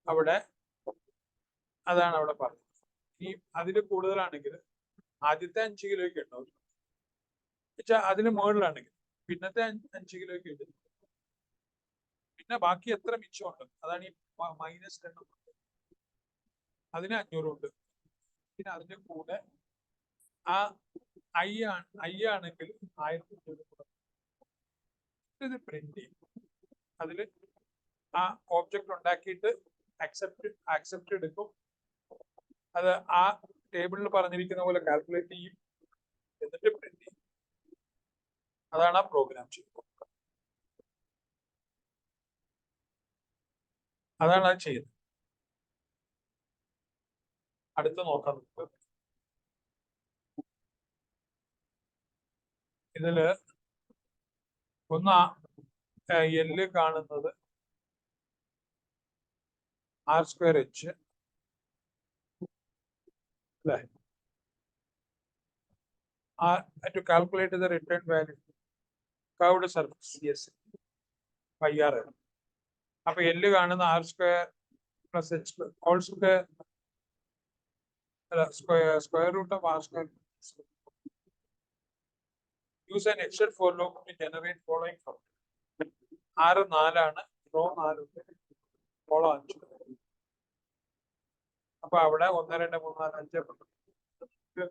അവിടെ അതാണ് അവിടെ പറഞ്ഞത്. ഈ അതിൽ കൂടുതലാണെങ്കിൽ ആദ്യത്തെ 5 കിലോയ്ക്ക് 800, വെച്ചാൽ അതിന് മുകളിലാണെങ്കിൽ പിന്നത്തെ 5 കിലോയ്ക്ക് 800, പിന്നെ ബാക്കി എത്ര മിച്ചമുണ്ട് അതാണ് ഈ -10 അതിന് 500 ഉണ്ട്. പിന്നെ അതിന്റെ കൂടെ ആ I ആണെങ്കിൽ 1500 ഇത് പ്രിന്റ് ചെയ്യും. അതിൽ ആ ഓബ്ജക്റ്റ് ഉണ്ടാക്കിയിട്ട് അക്സെപ്റ്റ് എടുക്കും. അത് ആ ടേബിളിൽ പറഞ്ഞിരിക്കുന്ന പോലെ കാൽക്കുലേറ്റ് ചെയ്യും, എന്നിട്ട് പ്രിന്റ് ചെയ്യും. അതാണ് ആ പ്രോഗ്രാം ചെയ്യുന്നത്. അതാണ് അത് ചെയ്യുന്നത്. അടുത്ത് നോക്കാം നമുക്ക്. ഇതില് ഒന്ന് L കാണുന്നത് R²H അല്ലേ? to calculate the return value curved surface yes pi r അപ്പൊ L കാണുന്ന r square plus h square all square square root of r square. Use an Excel for loop to generate following function. R 4 ആണ് raw 4 column 5. അപ്പൊ അവിടെ 1 2 3 4 5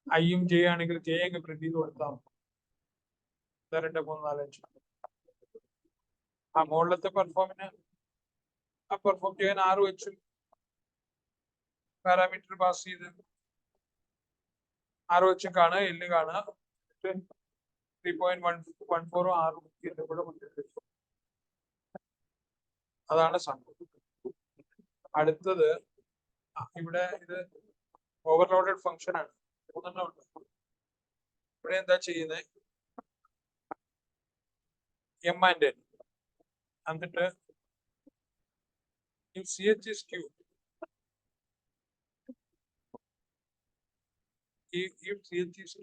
ഐയും J ആണെങ്കിൽ J അങ്ങ് print ചെയ്ത് കൊടുത്താൽ 1 2 3 4 5 ആ മുകളിലത്തെ പെർഫോമിന് ആ പെർഫോം ചെയ്യാൻ 6 വെച്ച് പാരാമീറ്റർ പാസ് ചെയ്ത് 6 വെച്ചും കാണുക എല്ല് കാണുക 3.14 6 കൂടെ അതാണ് സംഭവം. അടുത്തത് ഇവിടെ ഇത് ഓവർലോഡഡ് ഫംഗ്ഷൻ ആണ് 3 ഉണ്ട്. ഇവിടെ എന്താ ചെയ്യുന്നത് എം ആൻഡ് എൻ എന്നിട്ട് C H is Q C H is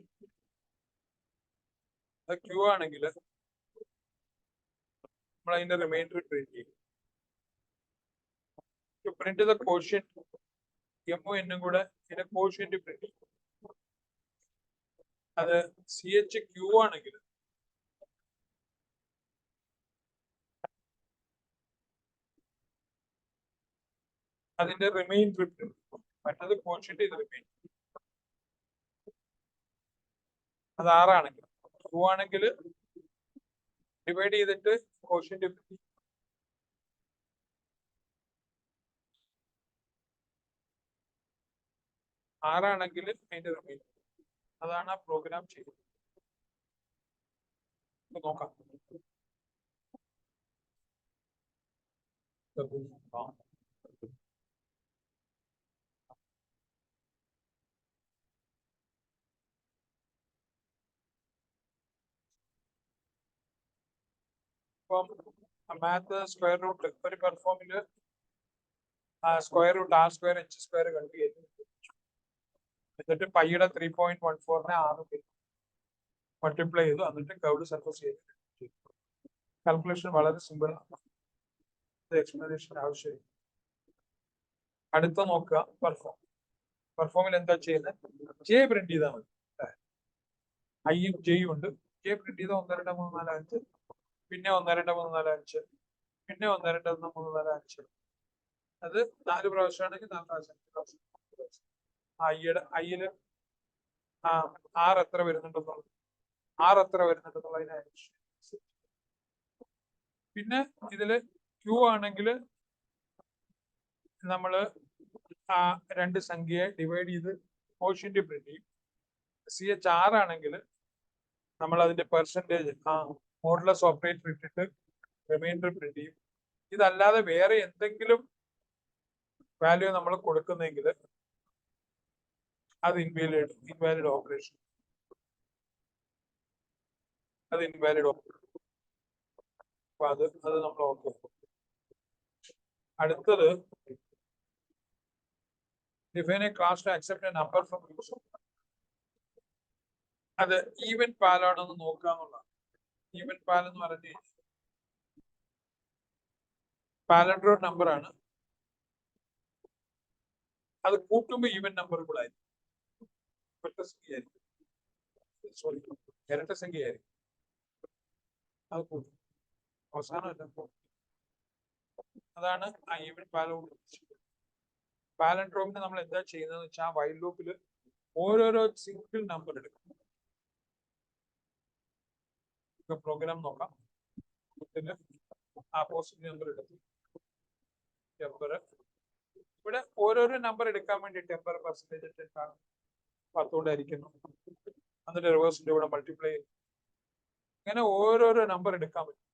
Q ആണെങ്കിൽ നമ്മൾ അതിന്റെ റിമൈൻഡർ പ്രിന്റ് ചെയ്യും. പ്രിന്റ് ചെയ്ത കോഷ്യന്റ് എമ്മും എന്നും കൂടെ ഇതിന്റെ കോഷ്യന്റ് പ്രിന്റ് ചെയ്യും. അത് സി എച്ച് ക്യൂ ആണെങ്കിൽ അതിന്റെ റിമൈൻഡർ പ്രിന്റ് മറ്റത് കോഷ്യന്റ് ഇത് റിമൈൻഡർ. അത് 6 ആണെങ്കിൽ 2 ആണെങ്കിൽ ഡിവൈഡ് ചെയ്തിട്ട് കോഷ്യന്റ് 6 ആണെങ്കിൽ അതിന്റെ റിമൈൻഡർ. അതാണ് ആ പ്രോഗ്രാം ചെയ്യുന്നത്. നോക്കാം. മാത്ത് സ്ക്വയർ റൂട്ട് ഒരു പെർഫോമില് square root r square h square കണ്ടു ചെയ്തു. എന്നിട്ട് പൈയുടെ 3.14 6 മൾട്ടിപ്ലൈ ചെയ്തു. എന്നിട്ട് കർവ്ഡ് സർഫസ് ചെയ്തു. കാൽക്കുലേഷൻ വളരെ സിമ്പിൾ ആണ്. എക്സ്പ്ലനേഷൻ ആവശ്യമില്ല. അടുത്ത നോക്കുക പെർഫോമിൽ എന്താ ചെയ്യുന്നത് ജെ പ്രിന്റ് ചെയ്താൽ മതി. ഐയും ജെയും ഉണ്ട്. ജെ പ്രിന്റ് ചെയ്ത 1 2 3 4 5 പിന്നെ 1 2 3 4 5 പിന്നെ 1 2 3 4 5 അത് 4 പ്രാവശ്യമാണെങ്കിൽ 4 പ്രാവശ്യം. ഐയില് ആർ എത്ര വരുന്നുണ്ടെന്നുള്ളതിനെ പിന്നെ ഇതില് ക്യൂ ആണെങ്കിൽ നമ്മള് ആ 2 സംഖ്യയെ ഡിവൈഡ് ചെയ്ത് കോഷ്യന്റ് പ്രിന്റ് ചെയ്യും. സി എച്ച് 6 ആണെങ്കിൽ നമ്മൾ അതിന്റെ പെർസെന്റേജ് മോഡുലസ് ഓപ്പറേറ്റർ ഇട്ടിട്ട് റിമൈൻഡർ പ്രിന്റ് ചെയ്യും. ഇതല്ലാതെ വേറെ എന്തെങ്കിലും വാല്യൂ നമ്മൾ കൊടുക്കുന്നെങ്കിൽ അത് ഇൻവാലിഡ് ഓപ്പറേഷൻ. അപ്പൊ അത് നമ്മൾ ഓക്കെ. അടുത്തത് define a class to accept a number from user. അത് ഈവൻ പാലാണെന്ന് നോക്കാന്നുള്ളതാണ്. ഈവൻ പാൽ എന്ന് പറഞ്ഞു പാലൻഡ്രോ നമ്പർ ആണ്. അത് കൂട്ടുമ്പോൾ ഈവൻ നമ്പറുകളായിരിക്കും. ഇരട്ട സംഖ്യയായിരിക്കും. അത് കൂട്ടും അവസാനം അതാണ് ആ ഈവൻ പാലോട്. പാലൻഡ്രോമിന് നമ്മൾ എന്താ ചെയ്യുന്നത് വെച്ചാൽ വൈൽ ലൂപ്പിൽ ഓരോരോ സിംഗിൾ നമ്പർ എടുക്കും. പ്രോഗ്രാം നോക്കാം. ആ പോസിറ്റീവ് നമ്പർ എടുക്കും. ടെമ്പർ ഇവിടെ ഓരോരോ നമ്പർ എടുക്കാൻ വേണ്ടി ടെമ്പർ പെർസെന്റേജ് 10 കൊണ്ടായിരിക്കുന്നു. എന്നിട്ട് റിവേഴ്സിന്റെ കൂടെ മൾട്ടിപ്ലൈ ചെയ്യും. അങ്ങനെ ഓരോരോ നമ്പർ എടുക്കാൻ പറ്റും.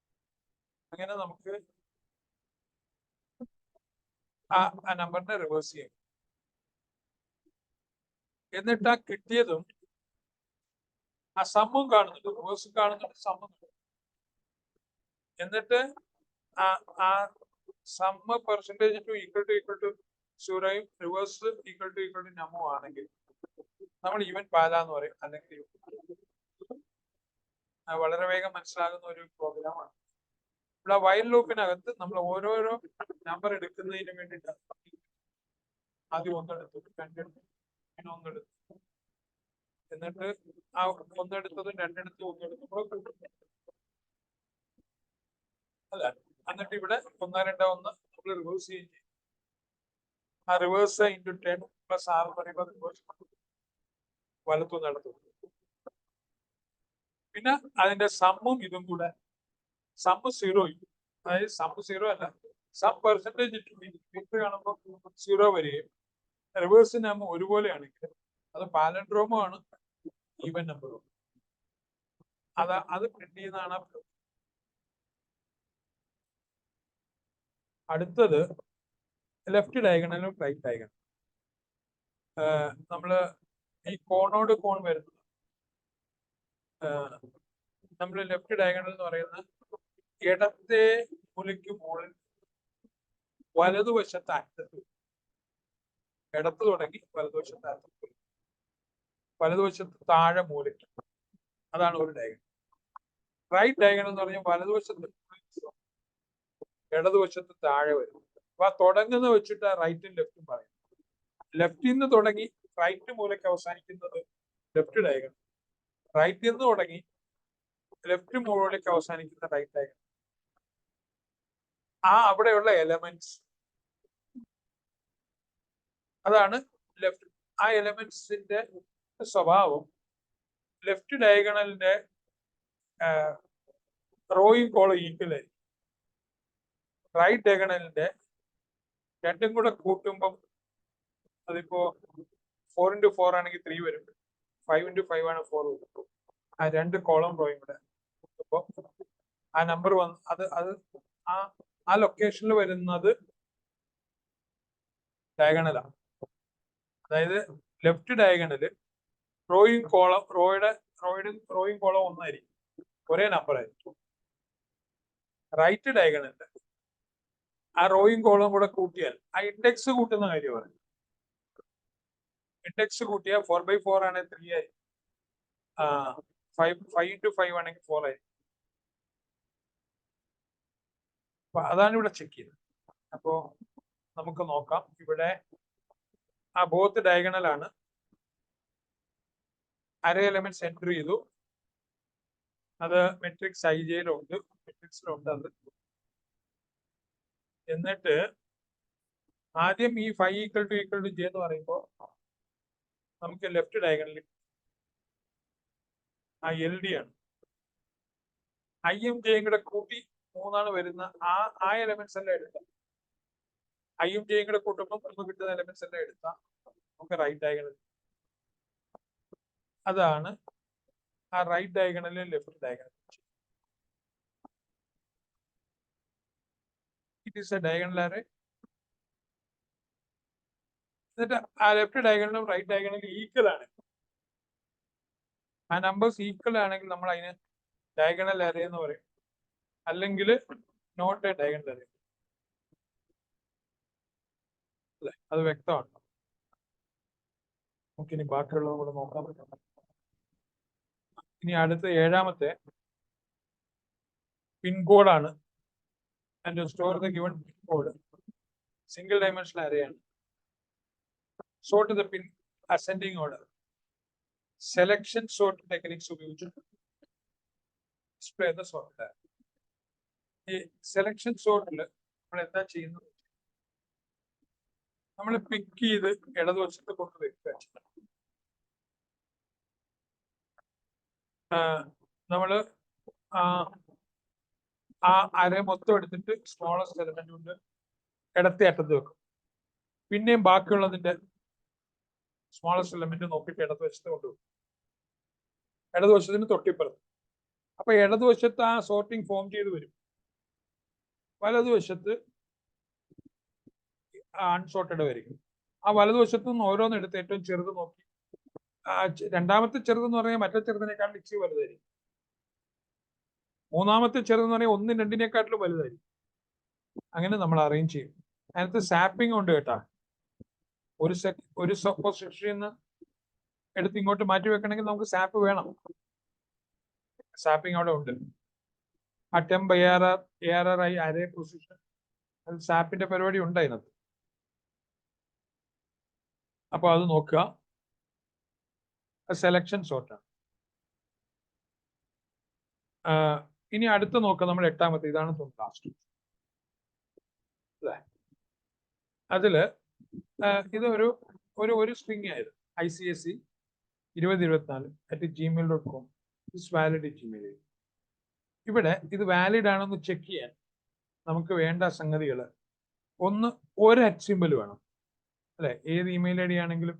അങ്ങനെ നമുക്ക് ആ നമ്പറിനെ റിവേഴ്സ് ചെയ്യും. എന്നിട്ട് ആ കിട്ടിയതും ആ സമ്മും കാണുന്നുണ്ട്, റിവേഴ്സും കാണുന്നുണ്ട്, സമ്മും. എന്നിട്ട് ആ sum percentage two equal to 0യും റിവേഴ്സ് ഈക്വൽ ടു നമ്മും ആണെങ്കിൽ നമ്മൾ ഈവൻ പാല എന്ന് പറയും, അല്ലെങ്കിൽ വളരെ വേഗം മനസ്സിലാകുന്ന ഒരു പ്രോഗ്രാമാണ്. ഇവിടെ വൈൽ ലൂപ്പിനകത്ത് നമ്മൾ ഓരോരോ നമ്പർ എടുക്കുന്നതിന് വേണ്ടിയിട്ട് ആദ്യം ഒന്നെടുത്തു, രണ്ടെടുത്തു, പിന്നെ ഒന്നെടുത്തു, എന്നിട്ട് ആ ഒന്നെടുത്തതും രണ്ടെടുത്തും ഒന്നെടുത്തും കൂടെ കൂട്ടും. അല്ല, എന്നിട്ട് ഇവിടെ 1 2 1 നമ്മൾ റിവേഴ്സ് ചെയ്യും. ആ റിവേഴ്സ് ഇൻറ്റു 10 പ്ലസ് 6 പറയുമ്പോൾ വലത്തു നടത്തും. പിന്നെ അതിന്റെ സമ്മും ഇതും കൂടെ, സമ്മ് 0, അതായത് സമ്മ് 0 അല്ല, സം പെർസെന്റേജ് ഇട്ട് കാണുമ്പോൾ 0 വരികയും റിവേഴ്സിന് ആകുമ്പോൾ ഒരുപോലെയാണെങ്കിൽ അത് പാലൻഡ്രോമോ ആണ്, ഈവൻ നമ്പറും. അത് പ്രിന്റ് ചെയ്യുന്നതാണ്. അടുത്തത് ലെഫ്റ്റ് ഡയഗണലും റൈറ്റ് ഡയഗണൽ. നമ്മള് ഈ കോണോട് കോൺ വരുന്നത് നമ്മൾ ലെഫ്റ്റ് ഡയഗണൽ എന്ന് പറയുന്നത് ഇടത്തെ മൂലയ്ക്ക് മുകളിൽ വലതുവശത്ത് അറ്റത്ത്, ഇടത്ത് തുടങ്ങി വലതുവശത്ത് അറ്റത്ത്, വലതുവശത്ത് താഴെ മൂലയ്ക്ക്, അതാണ് ഒരു ഡയഗണൽ. റൈറ്റ് ഡയഗണൽ എന്ന് പറഞ്ഞാൽ വലതുവശത്ത് ഇടതുവശത്ത് താഴെ വരും. അപ്പൊ തുടങ്ങുന്ന വെച്ചിട്ട് റൈറ്റും ലെഫ്റ്റും പറയും. ലെഫ്റ്റിൽ നിന്ന് തുടങ്ങി റൈറ്റ് മൂലയ്ക്ക് അവസാനിക്കുന്നത് ലെഫ്റ്റ് ഡയഗണൽ, റൈറ്റിൽ നിന്ന് തുടങ്ങി ലെഫ്റ്റ് മൂലയ്ക്ക് അവസാനിക്കുന്ന റൈറ്റ് ഡയഗണൽ. അവിടെയുള്ള എലമെന്റ്സ് അതാണ് ലെഫ്റ്റ്. ആ എലമെന്റ്സിന്റെ സ്വഭാവം ലെഫ്റ്റ് ഡയഗണലിന്റെ റോയും കോളും ഈക്വൽ ആയിരിക്കും. റൈറ്റ് ഡയഗണലിന്റെ രണ്ടും കൂടെ കൂട്ടുമ്പം അതിപ്പോ 4 into 4 ആണെങ്കിൽ 3 വരും, 5 into 5 ആണ് 4 വരും. ആ രണ്ട് കോളം റോയും കൂടെ കൂട്ടുമ്പോ ആ നമ്പർ വന്ന് അത് ആ ലൊക്കേഷനിൽ വരുന്നത് ഡയഗണലാണ്. അതായത് ലെഫ്റ്റ് ഡയഗണല് റോയും കോളം ഒന്നായിരിക്കും, ഒരേ നമ്പർ ആയിരിക്കും. റൈറ്റ് ഡയഗണല് ആ റോയും കോളം കൂടെ കൂട്ടിയാൽ ആ ഇൻഡെക്സ് കൂട്ടുന്ന കാര്യമാണ്. ഇൻഡെക്സ് കൂട്ടിയാൽ 4/4 ആണെങ്കിൽ 3 ആയിരിക്കും, 5 into 5 ആണെങ്കിൽ 4 ആയിരിക്കും. അപ്പൊ അതാണ് ഇവിടെ ചെക്ക് ചെയ്തത്. അപ്പോ നമുക്ക് നോക്കാം. ഇവിടെ ആ ബോത്ത് ഡയഗണൽ ആണ്. അറേ എലമെന്റ്സ് എൻറ്റർ ചെയ്തു. അത് മെട്രിക്സ് ഐജയിലുണ്ട്, മെട്രിക്സിലുണ്ട് അത്. എന്നിട്ട് ആദ്യം ഈ 5 = j എന്ന് പറയുമ്പോൾ നമുക്ക് ലെഫ്റ്റ് ഡയഗണലിൽ ആ LD ആണ്. ഐയും ജെയും കൂടെ കൂട്ടി 3 ആണ് വരുന്ന ആ എലമെന്റ്സ് എല്ലാം എടുക്കാം. ഐയും ജെയും കൂടെ കൂട്ടുമ്പോൾ നമുക്ക് കിട്ടുന്ന എലമെന്റ്സ് എല്ലാം എടുക്കാം. നമുക്ക് റൈറ്റ് ഡയഗണൽ, അതാണ് ആ റൈറ്റ് ഡയഗണലിൽ left diagonal. It is a diagonal array. എന്നിട്ട് ആ ലെഫ്റ്റ് ഡയഗണലും റൈറ്റ് ഡയഗണലും ഈക്വൽ ആണ്. ആ നമ്പേഴ്സ് ഈക്വൽ ആണെങ്കിൽ നമ്മൾ അതിന് ഡയഗണൽ അറേ എന്ന് പറയും, അല്ലെങ്കിൽ നോട്ട് എ ഡയഗണൽ അറേ. അല്ലെ, അത് വ്യക്തമാണ്. നമുക്കിനി ബാക്കിയുള്ളത് കൂടെ നോക്കാൻ പറ്റും. ഇനി അടുത്ത 7ാമത്തെ പിൻകോഡാണ്. And store the given pincode. Single dimensional array ആണ്. Sort the pin ascending order. Selection sort techniques ഉപയോഗിച്ച് ഡിസ്പ്ലേ ദ സോർട്ട്. ഈ സെലക്ഷൻ സോർട്ടിൽ നമ്മൾ എന്താ ചെയ്യുന്നത്? നമ്മൾ പിക്ക് ചെയ്ത് ഇടതുവശത്ത് കൊണ്ട് വെക്കുക. നമ്മള് ആ അര മൊത്തം എടുത്തിട്ട് സ്മോളസ്റ്റ് എലമെന്റ് കൊണ്ട് ഇടത്തെ അറ്റത്ത് വെക്കും. പിന്നെയും ബാക്കിയുള്ളതിന്റെ സ്മോളസ്റ്റ് എലമെന്റ് നോക്കിയിട്ട് ഇടതുവശത്ത് കൊണ്ടുവെക്കും, ഇടതുവശത്തിന് തൊട്ടിപ്പുറത്ത്. അപ്പൊ ഇടതുവശത്ത് ആ സോർട്ടിങ് ഫോം ചെയ്ത് വരും. വലതുവശത്ത് അൺസോർട്ടഡ് വരും. ആ വലതുവശത്ത് നിന്ന് ഓരോന്നും എടുത്ത് ഏറ്റവും ചെറുത് നോക്കി, രണ്ടാമത്തെ ചെറുതെന്ന് പറഞ്ഞാൽ മറ്റേ ചെറുതിനേക്കാൾ ഇച്ചിരി വലുതായിരിക്കും. മൂന്നാമത്തെ ചെറുതെന്ന് പറഞ്ഞാൽ 1 2 വലുതായിരിക്കും. അങ്ങനെ നമ്മൾ അറേഞ്ച് ചെയ്യും. അതിനകത്ത് സാപ്പിംഗ് ഉണ്ട് കേട്ടാ. ഒരു പൊസിഷനിൽ നിന്ന് എടുത്ത് ഇങ്ങോട്ട് മാറ്റി വെക്കണമെങ്കിൽ നമുക്ക് സാപ്പ് വേണം. സാപ്പിംഗ് അവിടെ ഉണ്ട്. അറ്റംപ് ARR അരേ പൊസിഷൻ, അത് സാപ്പിന്റെ പരിപാടി ഉണ്ട് അതിനകത്ത്. അപ്പൊ അത് നോക്കുക. സെലക്ഷൻ സോർട്ടാണ്. ഇനി അടുത്ത് നോക്കുക, നമ്മൾ 8ാമത്തെ, ഇതാണ് ലാസ്റ്റ്. അതില് ഇത് ഒരു സ്ട്രിങ് ആയിരുന്നു. ICSE 2024@gmail.com valid Gmail. ഇവിടെ ഇത് വാലിഡ് ആണെന്ന് ചെക്ക് ചെയ്യാൻ നമുക്ക് വേണ്ട സംഗതികൾ, ഒന്ന് ഒരു അറ്റ് സിമ്പിൾ വേണം, അല്ലെ? ഏത് ഇമെയിൽ ID ആണെങ്കിലും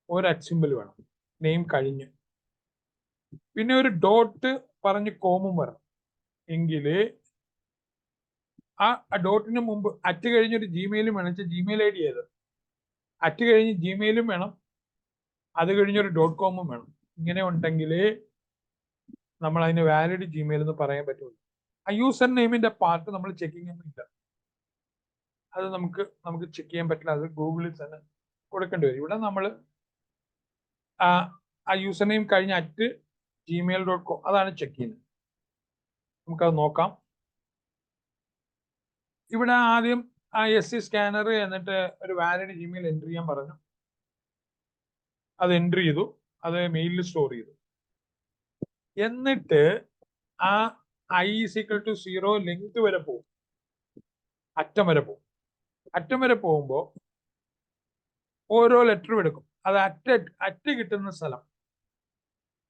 ഒരു അറ്റ് സിമ്പിൾ വേണം, നെയിം കഴിഞ്ഞ്. പിന്നെ ഒരു ഡോട്ട് പറഞ്ഞ് കോമും വരണം. എങ്കില് ആ ഡോട്ടിന് മുമ്പ് അറ്റ് കഴിഞ്ഞൊരു ജിമെയിലും വേണം. ജിമെയിൽ ID ഏത്? അറ്റ് കഴിഞ്ഞ് ജിമെയിലും വേണം, അത് കഴിഞ്ഞൊരു .com വേണം. ഇങ്ങനെ ഉണ്ടെങ്കിലേ നമ്മൾ അതിന് വാലിഡ് ജിമെയിൽ എന്ന് പറയാൻ പറ്റുള്ളൂ. ആ യൂസർ നെയിമിന്റെ പാർട്ട് നമ്മൾ ചെക്കിംഗ് ഒന്നും ഇല്ല. അത് നമുക്ക് ചെക്ക് ചെയ്യാൻ പറ്റില്ല. അത് ഗൂഗിളിൽ തന്നെ കൊടുക്കേണ്ടി വരും. ഇവിടെ നമ്മൾ ആ യൂസർ നെയിം കഴിഞ്ഞ @gmail.com അതാണ് ചെക്ക് ചെയ്യുന്നത്. നമുക്കത് നോക്കാം. ഇവിടെ ആദ്യം ആ SC സ്കാനർ എന്നിട്ട് ഒരു വാലിഡ് ജിമെയിൽ എൻട്രി ചെയ്യാൻ പറഞ്ഞു. അത് എൻട്രി ചെയ്തു, അത് മെയിലിൽ സ്റ്റോർ ചെയ്തു. എന്നിട്ട് ആ I = 0 ലെങ്ത് വരെ പോകും, അറ്റം വരെ പോകും. അറ്റം വരെ പോകുമ്പോൾ ഓരോ ലെറ്ററും എടുക്കും. അത് അറ്റ് കിട്ടുന്ന സ്ഥലം,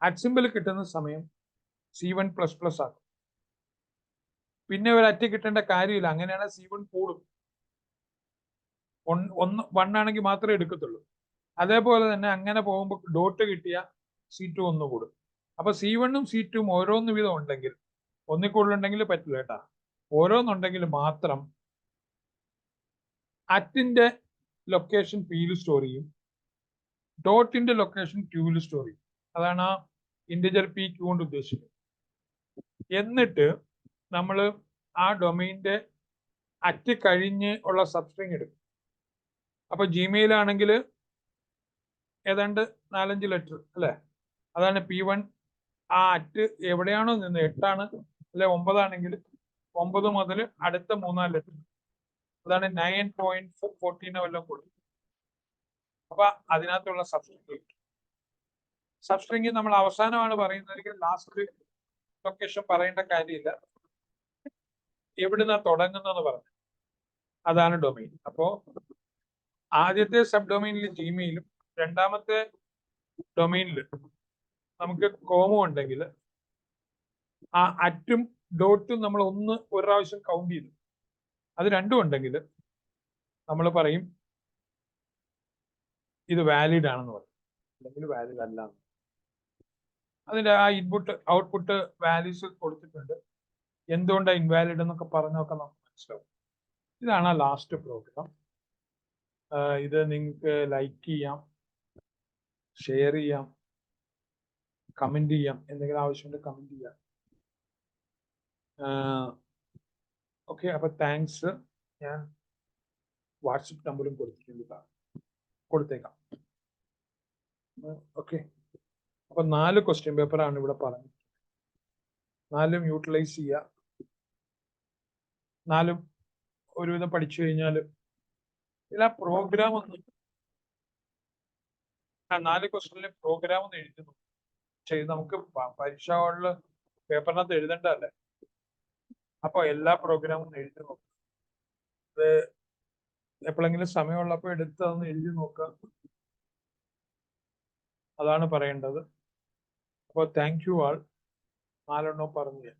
അറ്റ് സിമ്പിൾ കിട്ടുന്ന സമയം C1++ ആക്കും. പിന്നെ ഒരു അറ്റ് കിട്ടേണ്ട കാര്യമില്ല. അങ്ങനെയാണ് C1 കൂടും. 1 ആണെങ്കിൽ മാത്രമേ എടുക്കത്തുള്ളൂ. അതേപോലെ തന്നെ അങ്ങനെ പോകുമ്പോൾ ഡോട്ട് കിട്ടിയ C2 1 കൂടും. അപ്പൊ C1ഉം C2ഉം ഓരോന്ന് വീതം ഉണ്ടെങ്കിൽ, ഒന്നിൽ കൂടുതലുണ്ടെങ്കിൽ പറ്റില്ല കേട്ടാ. ഓരോന്നുണ്ടെങ്കിൽ മാത്രം അറ്റിന്റെ ലൊക്കേഷൻ Pയിൽ സ്റ്റോർ ചെയ്യും, ഡോട്ടിന്റെ ലൊക്കേഷൻ Qയിൽ സ്റ്റോർ ചെയ്യും. അതാണ് ആ ഇന്റിജർ PQ കൊണ്ട് ഉദ്ദേശിക്കുന്നത്. എന്നിട്ട് നമ്മൾ ആ ഡൊമൈൻ്റെ അറ്റ് കഴിഞ്ഞ് ഉള്ള സബ്സ്ട്രിങ് എടുക്കും. അപ്പൊ ജിമെയിൽ ആണെങ്കിൽ ഏതാണ്ട് 4-5 ലെറ്റർ അല്ലെ? അതാണ് P1. ആ അറ്റ് എവിടെയാണോ നിന്ന്, 8 ആണ് അല്ലെ 9 ആണെങ്കിൽ 9 മുതൽ അടുത്ത 3-4 ലെറ്റർ, അതാണ് 9.14 വല്ലതും കൊടുക്കും. അപ്പൊ അതിനകത്തുള്ള സബ്സ്ട്രിങ് നമ്മൾ അവസാനമാണ് പറയുന്നതെങ്കിൽ ലാസ്റ്റ് ലൊക്കേഷൻ പറയേണ്ട കാര്യമില്ല. എവിടുന്നാ തുടങ്ങുന്നതെന്ന് പറഞ്ഞു, അതാണ് ഡൊമൈൻ. അപ്പോ ആദ്യത്തെ സബ് ഡൊമൈനിൽ ജിമെയിലും രണ്ടാമത്തെ ഡൊമൈനിൽ നമുക്ക് കോമും ഉണ്ടെങ്കിൽ ആ അറ്റും ഡോട്ടും നമ്മൾ ഒരു പ്രാവശ്യം കൗണ്ട് ചെയ്തു, അത് രണ്ടും ഉണ്ടെങ്കിൽ നമ്മൾ പറയും ഇത് വാലിഡ് ആണെന്ന് പറയും, അല്ലെങ്കിൽ വാലിഡ് അല്ല. അതിന്റെ ആ ഇൻപുട്ട് ഔട്ട്പുട്ട് വാല്യൂസ് കൊടുത്തിട്ടുണ്ട്. എന്തുകൊണ്ടാണ് ഇൻവാലിഡ് എന്നൊക്കെ പറഞ്ഞൊക്കെ നമുക്ക് മനസ്സിലാവും. ഇതാണ് ആ ലാസ്റ്റ് പ്രോഗ്രാം. ഇത് നിങ്ങൾക്ക് ലൈക്ക് ചെയ്യാം, ഷെയർ ചെയ്യാം, കമന്റ് ചെയ്യാം, എന്തെങ്കിലും ആവശ്യമുണ്ട് കമന്റ് ചെയ്യാം. ഓക്കെ, അപ്പൊ താങ്ക്സ്. ഞാൻ വാട്സപ്പ് നമ്പറും കൊടുത്തേക്കാം. ഓക്കെ, അപ്പൊ 4 ക്വസ്റ്റ്യൻ പേപ്പറാണ് ഇവിടെ പറഞ്ഞത്. 4ഉം യൂട്ടിലൈസ് ചെയ്യുക. 4ഉം ഒരുവിധം പഠിച്ചു കഴിഞ്ഞാൽ ഇല്ല പ്രോഗ്രാം ഒന്ന് 4 ക്വസ്റ്റ്യനിലെ പ്രോഗ്രാം ഒന്ന് എഴുതുന്നു ചെയ്ത് നമുക്ക് പരീക്ഷ ഹാളിൽ പേപ്പറിനകത്ത് എഴുതേണ്ടതല്ലേ. അപ്പൊ എല്ലാ പ്രോഗ്രാമും എഴുതി നോക്കുക. അത് എപ്പോഴെങ്കിലും സമയമുള്ളപ്പോൾ എടുത്ത് അതൊന്ന് എഴുതി നോക്കുക, അതാണ് പറയേണ്ടത്. അപ്പോൾ താങ്ക് യു ആൾ. 4 പറഞ്ഞു.